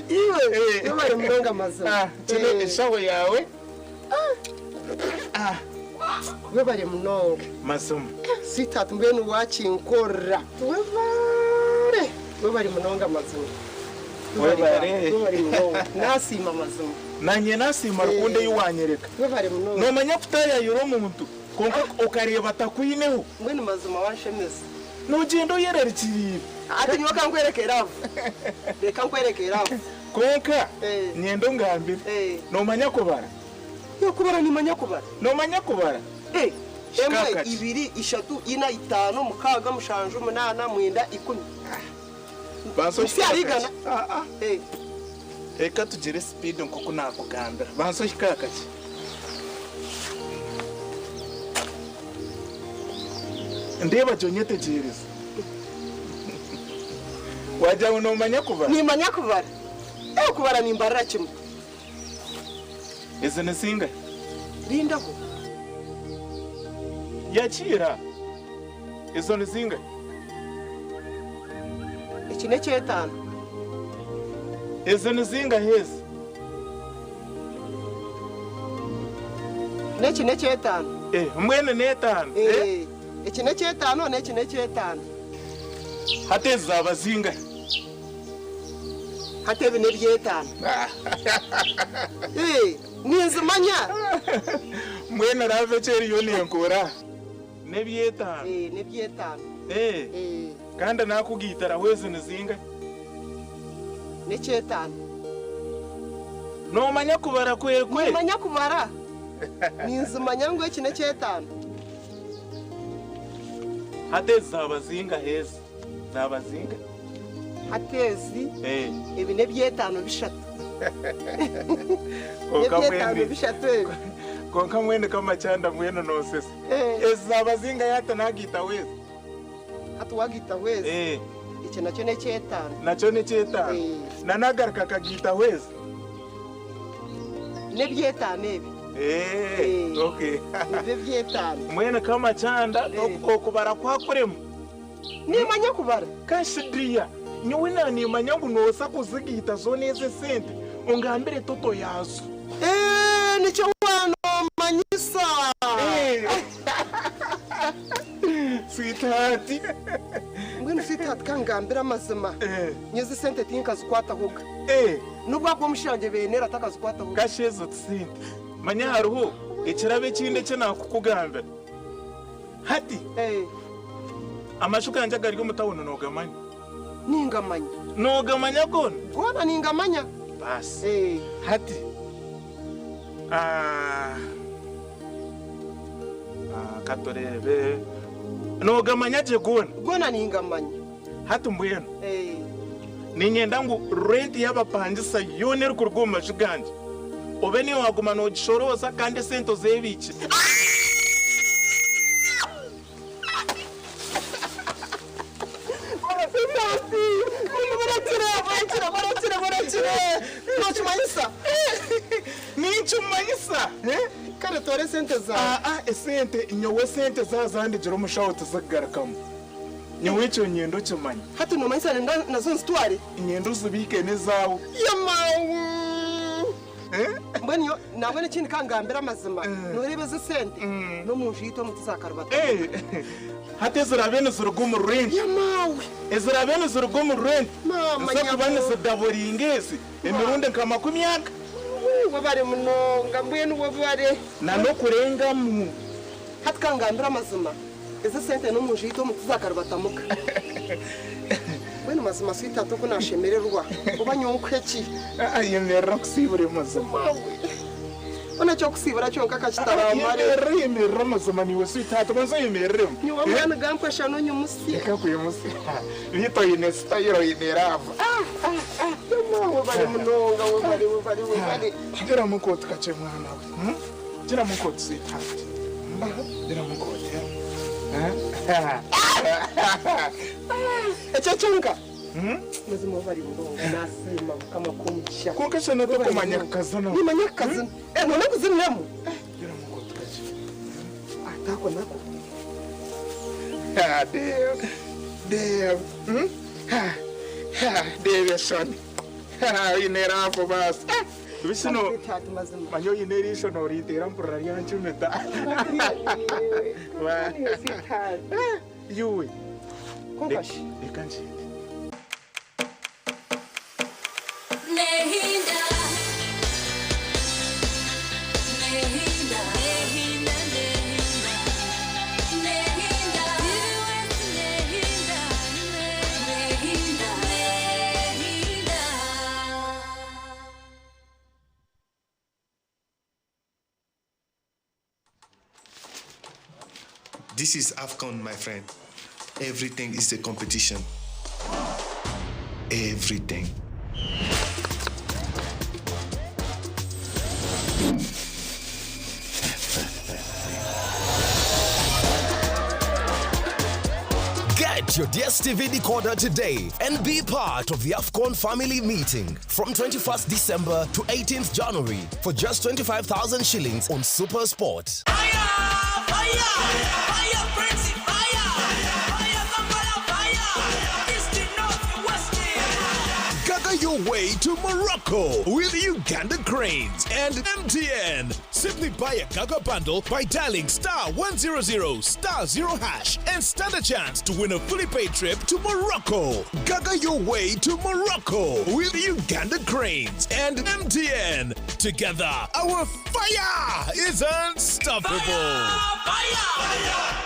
iwe yobare munonga mazima chene shawe yawe we bari munonga Masomo. Sweetheart mbenu wachinkora. We bari munonga mazima. We bari munonga. Nasima mazima. Nanye nasima rukunde yuwanyereka. We bari munonga. No manya kutaya yuro muntu. Konka ukareba takwineho. Mbenu mazima wanshemeza. Nugendo yerera kirira. Ati nyoka nkwerekera. Reka nkwerekera. Konka nyendo ngambire. No manya kubara. Yo kubara ni manya kubara. No manya kubara. Emwe ibiri ishatu ina itanu mukaga mushanju munana mwenda 10. Banso shikagana. Eka tugire speed nkuko nakuganda. Banso shikakaki. Ndeba jonyete jiriza. Waja uno manya kubara. Ni manya kubara. Kubara ni mbarara kimwe. Ese nesinga. Linda ko. Yachira. Izo nesinga. Ekine cyetana. Izo nesinga hezi. Nekine cyetana. Mwene netana. Ekine cyetano nekine cyetana. Hateza abazinga. Hatebe nebyetana. Nizimanya. Mwene rave cheri yoni yankora. Nebyetana. Nebyetana. Kanda nakugitara weze nezinga. Necetana. No manya kubara kwe. No manya kubara. Nizimanya ngo ekine cyetana. Hateza abazinga heza. Zabazinga. Hatezi. Ibi nebyetano bishatu. Nebyetano bishatu. Konka mwene kama chanda mwene nosese. Zabazinga yata nagita weze. Hatu wagita weze. Iki nacyo necetano. Nacyo necetano. Nanagarka kagita weze. Nebyetano ebi. Okay. Nebyetano. Mwene kama chanda okubara kwakuremo. Nimanya kubara. Kashidiya. Nyowe nanimanya ngo nosa kuzigita zo neze sente. Ungambire toto yazo. Nicyo wano manyisa. Sweetheart. Ngwino sweetheart kangambira mazima. Nyeze sente tinkazikwata hoga. Nubwo ako mushanje benera takazikwata hoga. Kashezo tsinte. Manya haruho ikirabe kinde cye nakukugambira. Hati. Amashuka yanje agari ko mutawuno nogamanya. Ningamanya. Nogamanya gona. Gona ningamanya. Bas. Hati. Katorebe. Nogamanya je gona. Gona ningamanya. Hati mbweno. Ninyenda ngo rent y'abapangisa yone rukurwuma shuganje. Obeni waguma no gishoroza kandi sento zebici. Kare tore sente za. Sente nyowe sente za zandi jiro mushawuta zagarakamu. Nyowe cyo nyendo cyumanya. Hatu no mayisa nazo stwari. Nyendo zubike nezawo. Yamawu. Mbonyo nabone kindi kangambira amazima. Norebeze sente. No munjito mutizakarubata. Hatezera bene zurugumu rent. Yamawu. Ezera bene zurugumu rent. Mama nyako. Zakubane zadaboringezi. Emirunde nkama kumyaka. Wabare munonga mbwenu wabare. Na no kurenga mu. Hatkangambira amazima. Eze sente no munjito mutizakarubatamuka. Bueno mazima sita to kunashemererwa. Uba nyonkweki. Yemerera kusibure mazima. Ona cyo kusibura cyo kakachitaramare. Yemerera mazima niwe sita to banza yemerera. Ni wa mwana gampesha no nyumusi. Eka kuyemusi. Bito inesta yero inerava. Mama bari munonga wabari. Gira mukoti kache mwana we. Gira mukoti sita. Gira mukoti. Echachunga. Mazima bari munonga nasima kama kumsha. Kokesha na to kumanya kazana. Ni manya kazana. None kuzinemu. Gira mukoti kache. Atako nako. Dev son. Ineravo bas. Bisino manyo yinerisho no ritera mpura ryanchu meta. Yuwe. Konkashi. Ekanchi. Nehinda. This is AFCON, my friend. Everything is a competition. Everything. Get your DSTV decoder today and be part of the AFCON family meeting from 21st December to 18th January for just 25,000 shillings on Super Sport. Gaga your way to Morocco with Uganda Cranes and MTN. Simply buy a Gaga bundle by dialing *100*0# and stand a chance to win a fully paid trip to Morocco. Gaga your way to Morocco with Uganda Cranes and MTN. Together, our fire is unstoppable. Fire!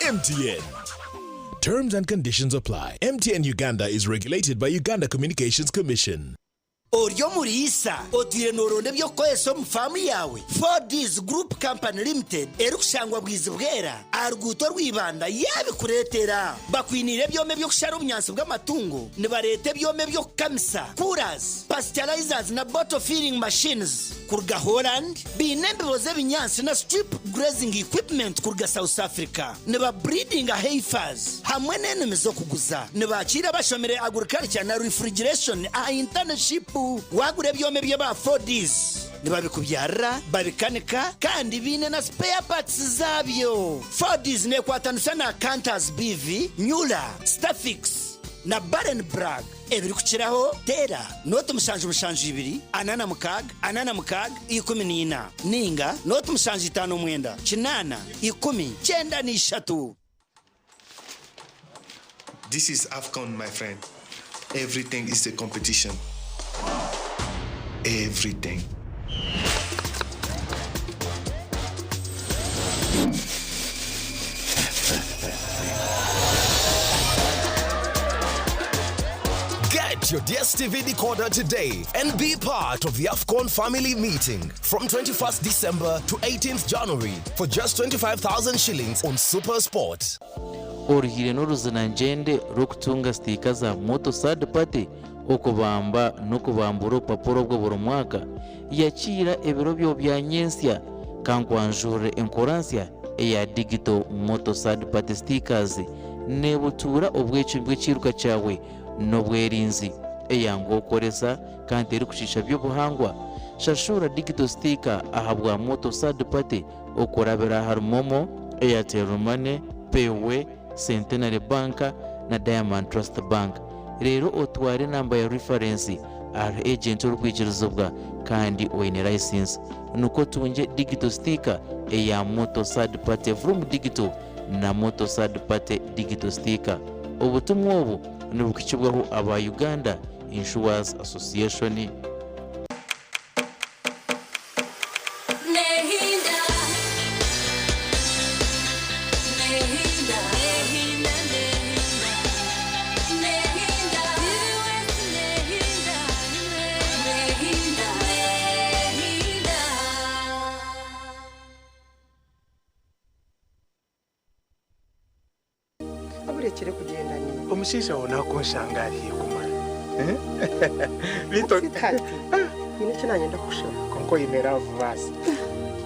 MTN. Terms and conditions apply. MTN Uganda is regulated by Uganda Communications Commission. Oryo murisa otire noronde byo kweso mfamu yawe 4Ds Group Company Limited erukushangwa bwiza bwera arguto rwibanda yabikuretera bakwinire byome byo kushara ubunyansi bw'amatungo ne barete byome byo kamisa coolers pasteurizers na bottle filling machines kurga Holland binembe boze binyansi na strip grazing equipment kurga South Africa ne ba breeding heifers hamwe n'eneme zo kuguza ne bakira bashomere agriculture na refrigeration a internship wagure byome byaba 4Ds nibabikubyara babikanika kandi bine na spare parts zabyo 4Ds ne kwatanusha na Cantas BV Nyula Stafix na Barenbrag ebiri kukiraho tera note mushanje ibiri anana mukag 14 ninga note mushanje 5 mwenda kinana 10 This is AFCON, my friend. Everything is a competition. Everything. Get your DSTV decoder today and be part of the AFCON family meeting from 21st December to 18th January for just 25,000 shillings on Super Sport. Orihire n'uruzanangende rukutunga stika za moto third party okubamba n'okubambura urupapuro bwo buri mwaka yakira ebiro byo bya nyensya kankwanjure enkoransia eya digital moto third party stickers nebutura obwecyo bw'ikiruka cyawe n'obwerinzi eyango okoresa kandi rukushisha by'obuhangwa shashura digital sticker ahabwa moto third party okorabera harmomo Airtel Money Payway Centenary Bank na Diamond Trust Bank. Rero otware namba ya reference ar agent urukwikirizobwa kandi oine license nuko tunje digital sticker eya moto third party from digital na moto third party digital sticker. Ubutumwa ubu nubukicibwaho aba Uganda Insurance Association. Aburekere kugenda ni Umushisha wona ko nshangariye kumara. Bito nyine kinanye ndakushaka konko imera vasi.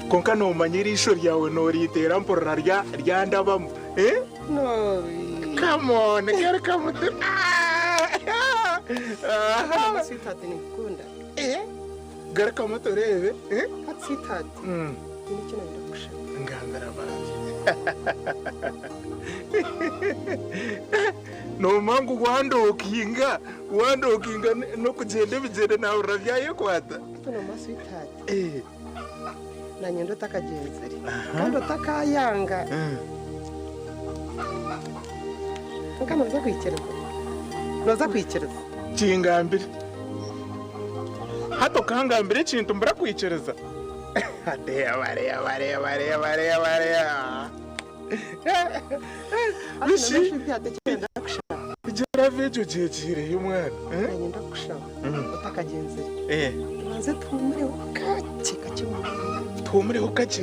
Konka no manyirisho ryawe no ritera mpora rya ndabamo. No. Come on, girl, come to. Sweetheart ni kunda. Girl, come to rebe. Sweetheart. Nyine kinanye ndakushaka. Ngambara baraje. No mangu wandokinga no kugenda bijende nawe uravyaye kwata. tuno maswitati nanye ndotakagenzeri kandi utakayanga noza kwikereza kingambire hato kangambire ikintu mbura kwikereza igera vejo jejire y'umwana nanye ndagushaka utakagenzeri tubanze twumureho kake twumureho kake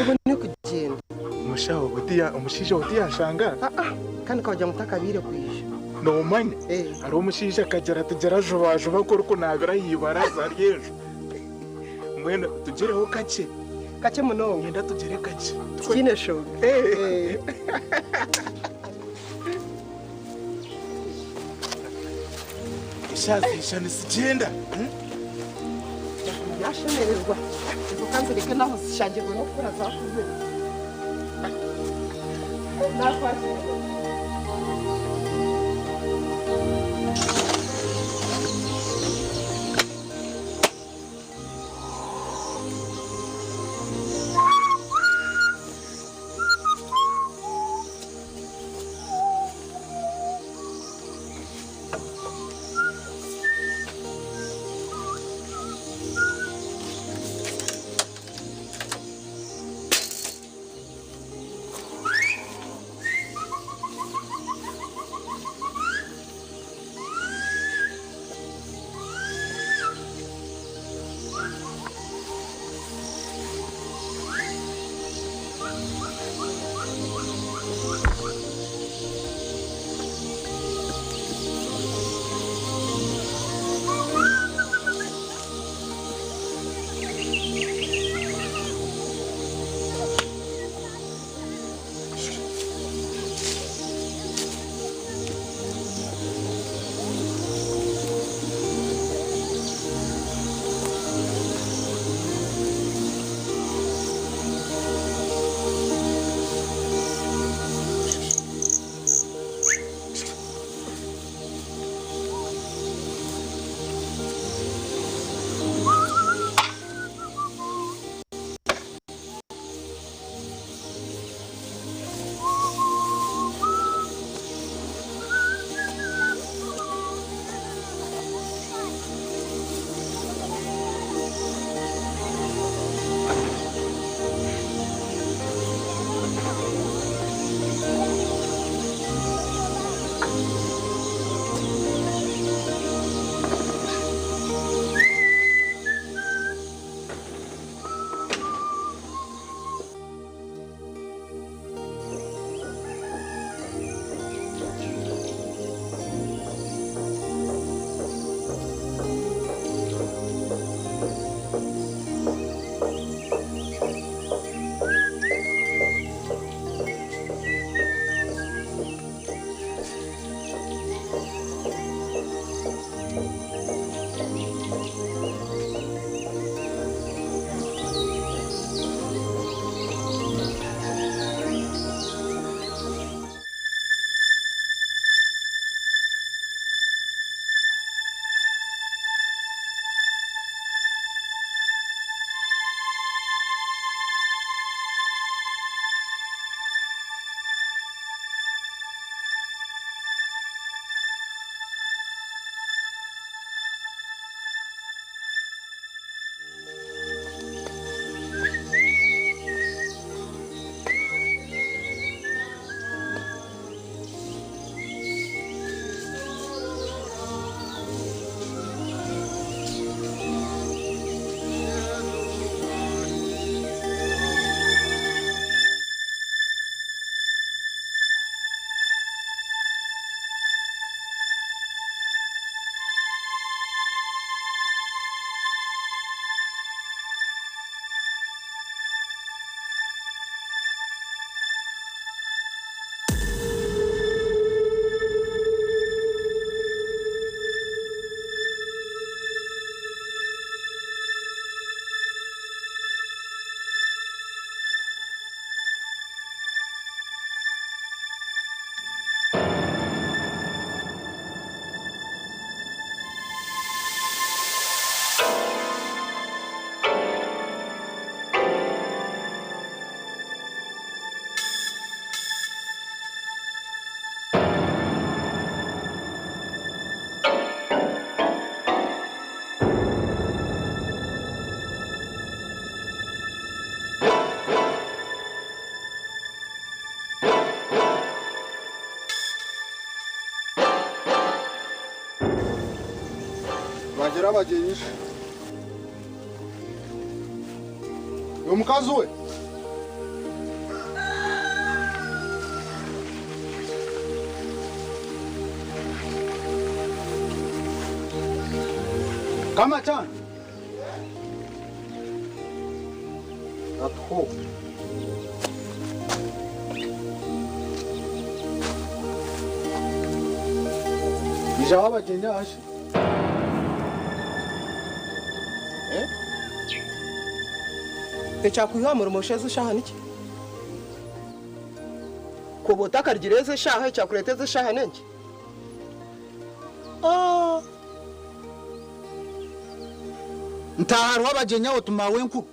ubone kugenda umushisha utiyashanga kandi kawajya mutakabire kwisha nomanya ari umushisha akagera tugera juba ko uko nabira yibaraza ryejo mwenda tugereho kake muno yenda tugere kake twine show ishazi nisigenda yashemererwa ukanzirike naho zishangirwa no gukora zakuze Agera abagenyi. Uyu mukazi we. Kama cyane. Atho. Ijaba abagenyi aje. Ecyakuhamura umusheze shaha niki? Kubota kargireze shaha cyakureteze shaha nenki? Ntahari w'abagenya otumawe nkuru.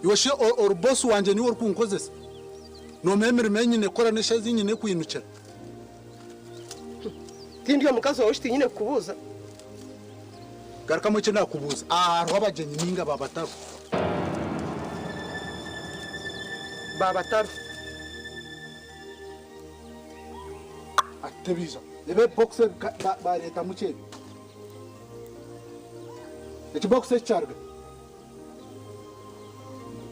Yoshe boss wanje ni worukunkozesa. No memere menyine kora neshezi nyine kwinukira. Tindi yo mukazi wawe nyine kubuza. Garuka mu cyenda kubuza. Ahari w'abagenyi ninga babataru. Babataru. Atebiza. Lebe boxer ba leta mu cyenda. Iki boxer charga.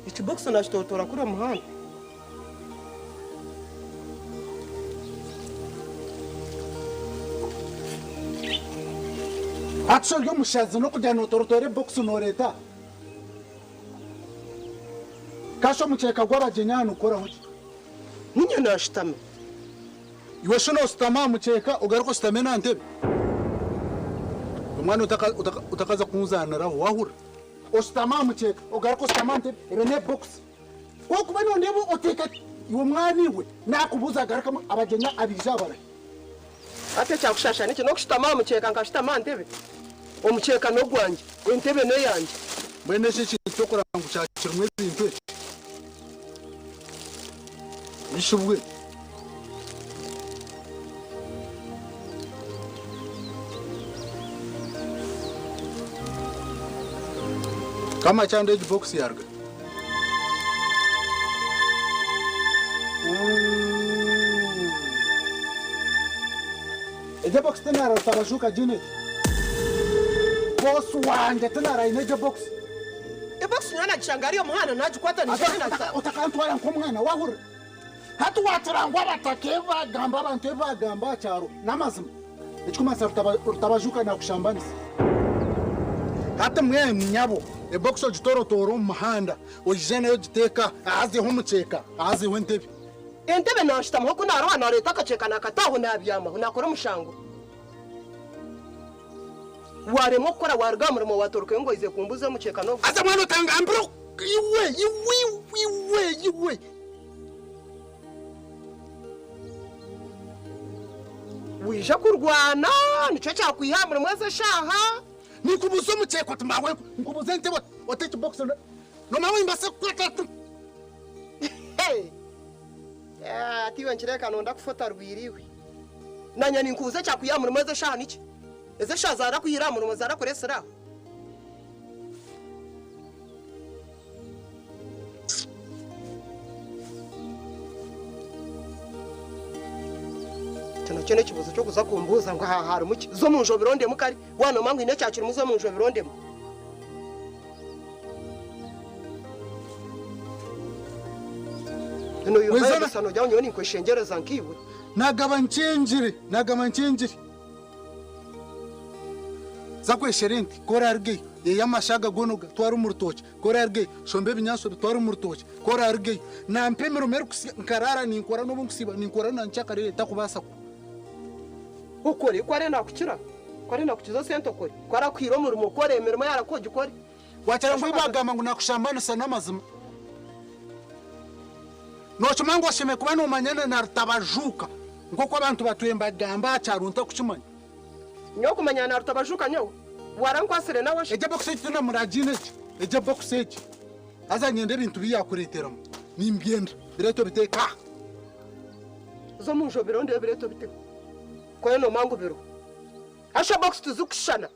Iki boxer nashitotora kuri muhanda. Action yo mushazi no kujyana utorotore box no leta. Kasho mucheka gw'abagenya hano ukora hoki. Ninye nashitame. Iwe shono stama mucheka ugaruko stame na ntebe. Umwana utakaza kunzaniraho wahura. Ostama mucheka ugaruko stama ntebe irene box. Ko kuba no ndebo oteka iwe mwani we nakubuza garuka abagenya abijabara. Ate cyakushasha niki no kushitama mucheka ngashitama ntebe. Omucheka no gwanje entebe no yanje. Mwene shishi tokora ngo cyakira mwezi intwe. Bishubwe. Kama chande box yarga. Eje box tena tabashuka jine. Boss wanje tena ine box. Box nyana changariyo muhana najukwata ni jina. Utakantwara nkomwana wahura. Hatu waturangwa batakeva gamba banteva gamba charo namazima. Echikuma utabajuka na kushambanisa. Hata mwe mnyabo box ojitoro toro muhanda ojene yojiteka aze humucheka aze wentebe. Entebe nashitamo ko narwa na leta kacheka nakataho nabyama unakora mushango. Waremo kora warga murimo watoruke ngo ize kumbuze mucheka no. Asa mwana tangambro iwe. Wija kurwana nico cyakwihamura mwese shaha. Nikubuze mucheka tumawe nkubuze ntebe wateke box no mawe imbase kwatatu. Hey. Tiwe nchireka nonda kufota rwiriwe. Nanya ninkuze cyakwihamura mwese shaha niki? Eze shazara kuyiramura muzara koresera. Cyane kibuzo cyo kuza kumbuza ngo hari muki zo mu njobiro ndemo kari wana mangu ine cyakira muzo mu njobiro ndemo. No yo bari sano jya nyoni kweshengereza nkiwe. Nagaba nchenjire. Zakwesherenti kora arge yamashaga gonoga twari umurutoki kora arge shombe binyaso twari umurutoki kora arge na mpemero meru nkarara ninkora no bunkusiba ninkora na nchakare takubasa ukore kware nakukira kware nakukizo sento kore kwara kwiro muri mukore emirimo yarakoje ukore wacara ngo ibagama ngo nakushambana sana mazima no chumango sheme kuba no manyana na rutabajuka ngo kwa abantu batwemba gamba charunta kuchimanya nyo kumanya na rutabajuka nyo warankwasire nawe eje box tuna murajine eje box eje aza nyende bintu biyakuretera nimbyenda bireto biteka zo mu njobiro nde bireto biteka kwa no mangu biro asha box tuzukishana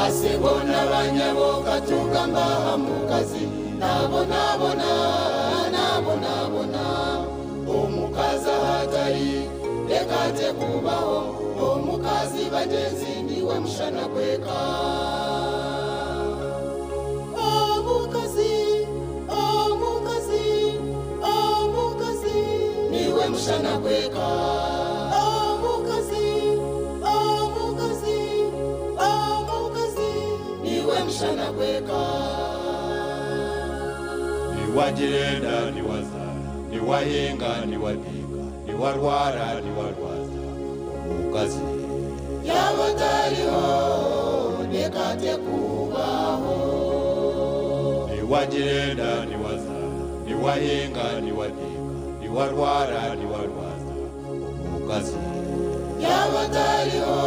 basebona banyaboka tugamba hamukazi nabona omukazi hatari lekate kubaho omukazi bagenzi niwe mushana kweka omukazi niwe mushana kweka omukazi niwe mushana kweka niwagirenda niwazara niwayenga niwadiga niwarwara niwarwaza omukazi yabatariho lekate kubaho niwagirenda niwazara niwayenga niwadiga niwarwara niwarwaza omukazi yabatariho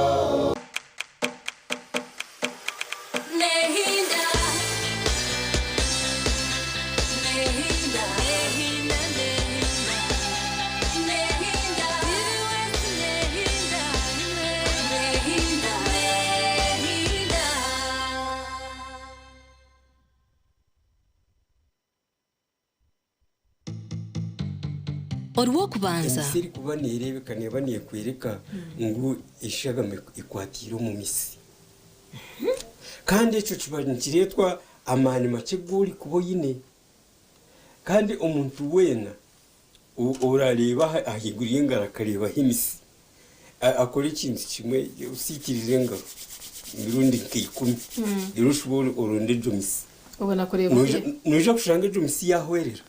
Orwokubanza siri kuba nirebeka niba nikwereka ngo ishagame ikwatiro mu misi kandi ico kibanyiretwa amani make guri kubo yine kandi umuntu wena urareba ahiguriye ngara kareba himisi akora ikintu kimwe usikirire ngaro mirundi nk'ikumi irushubora urundi jumisi ubona kureba nuje kushanga jumisi yahwerera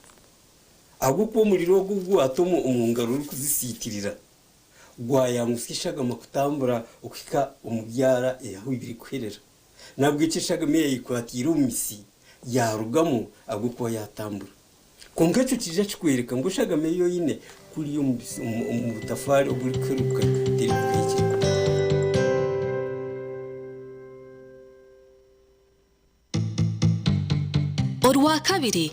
aguko umuriro gugwa atomo umungaro uri kuzisitirira gwayamuskishaga makutambura ukika umubyara yaho ibiri kwerera nabwo icishaga meya yikwatira umisi yarugamo aguko yatambura kongecho kije kikwereka ngo shaga meyo yine kuri yo mu butafari uburi kweruka dirikije Orwa kabiri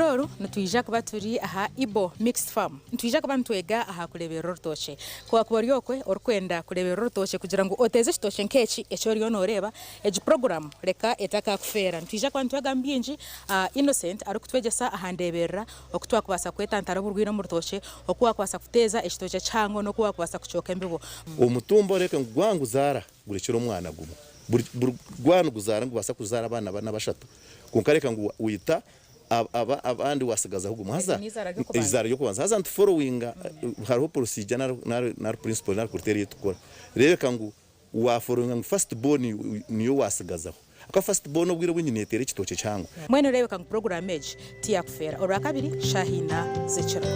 oru ntwija kuba turi aha Ibo Mixed Farm ntwija kuba ntwega aha kurebera rutoshe kwa kubaryokwe orkwenda kurebera rutoshe kugira ngo oteze shitoshe nkechi echo ryo noreba eji program reka etaka kufera ntwija kwa ntwega mbinji Innocent ari kutwegesa aha ndebera okutwa kubasa kwetantara burwino mu rutoshe okuwa kwasa kuteza eshitoshe chango no kuwa kwasa kuchoka mbibo umutumbo reka ngwangu zara gurekera umwana gumo burwanu guzara ngubasa kuzara abana bashatu kunkareka ngo wita abandi wasigaza ahubwo muhaza izara yo kubanza haza following hariho procedure na principle na criteria tukora reka ngo wa following first born niyo wasigazaho aka first born obwire bunyinetere kitoke cyangwa mwene reka ngo program age tiya kufera ora kabiri Shahina Zechero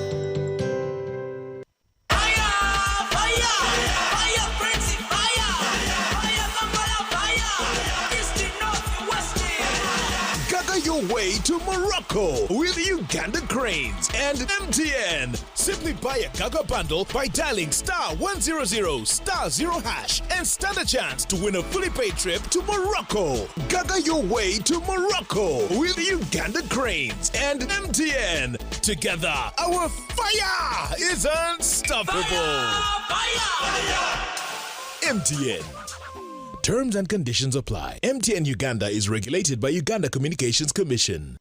Your way to Morocco with Uganda Cranes and MTN. Simply buy a Gaga bundle by dialing *100*0# and stand a chance to win a fully paid trip to Morocco. Gaga your way to Morocco with Uganda Cranes and MTN. Together, our fire is unstoppable. Fire! MTN. Terms and conditions apply. MTN Uganda is regulated by Uganda Communications Commission.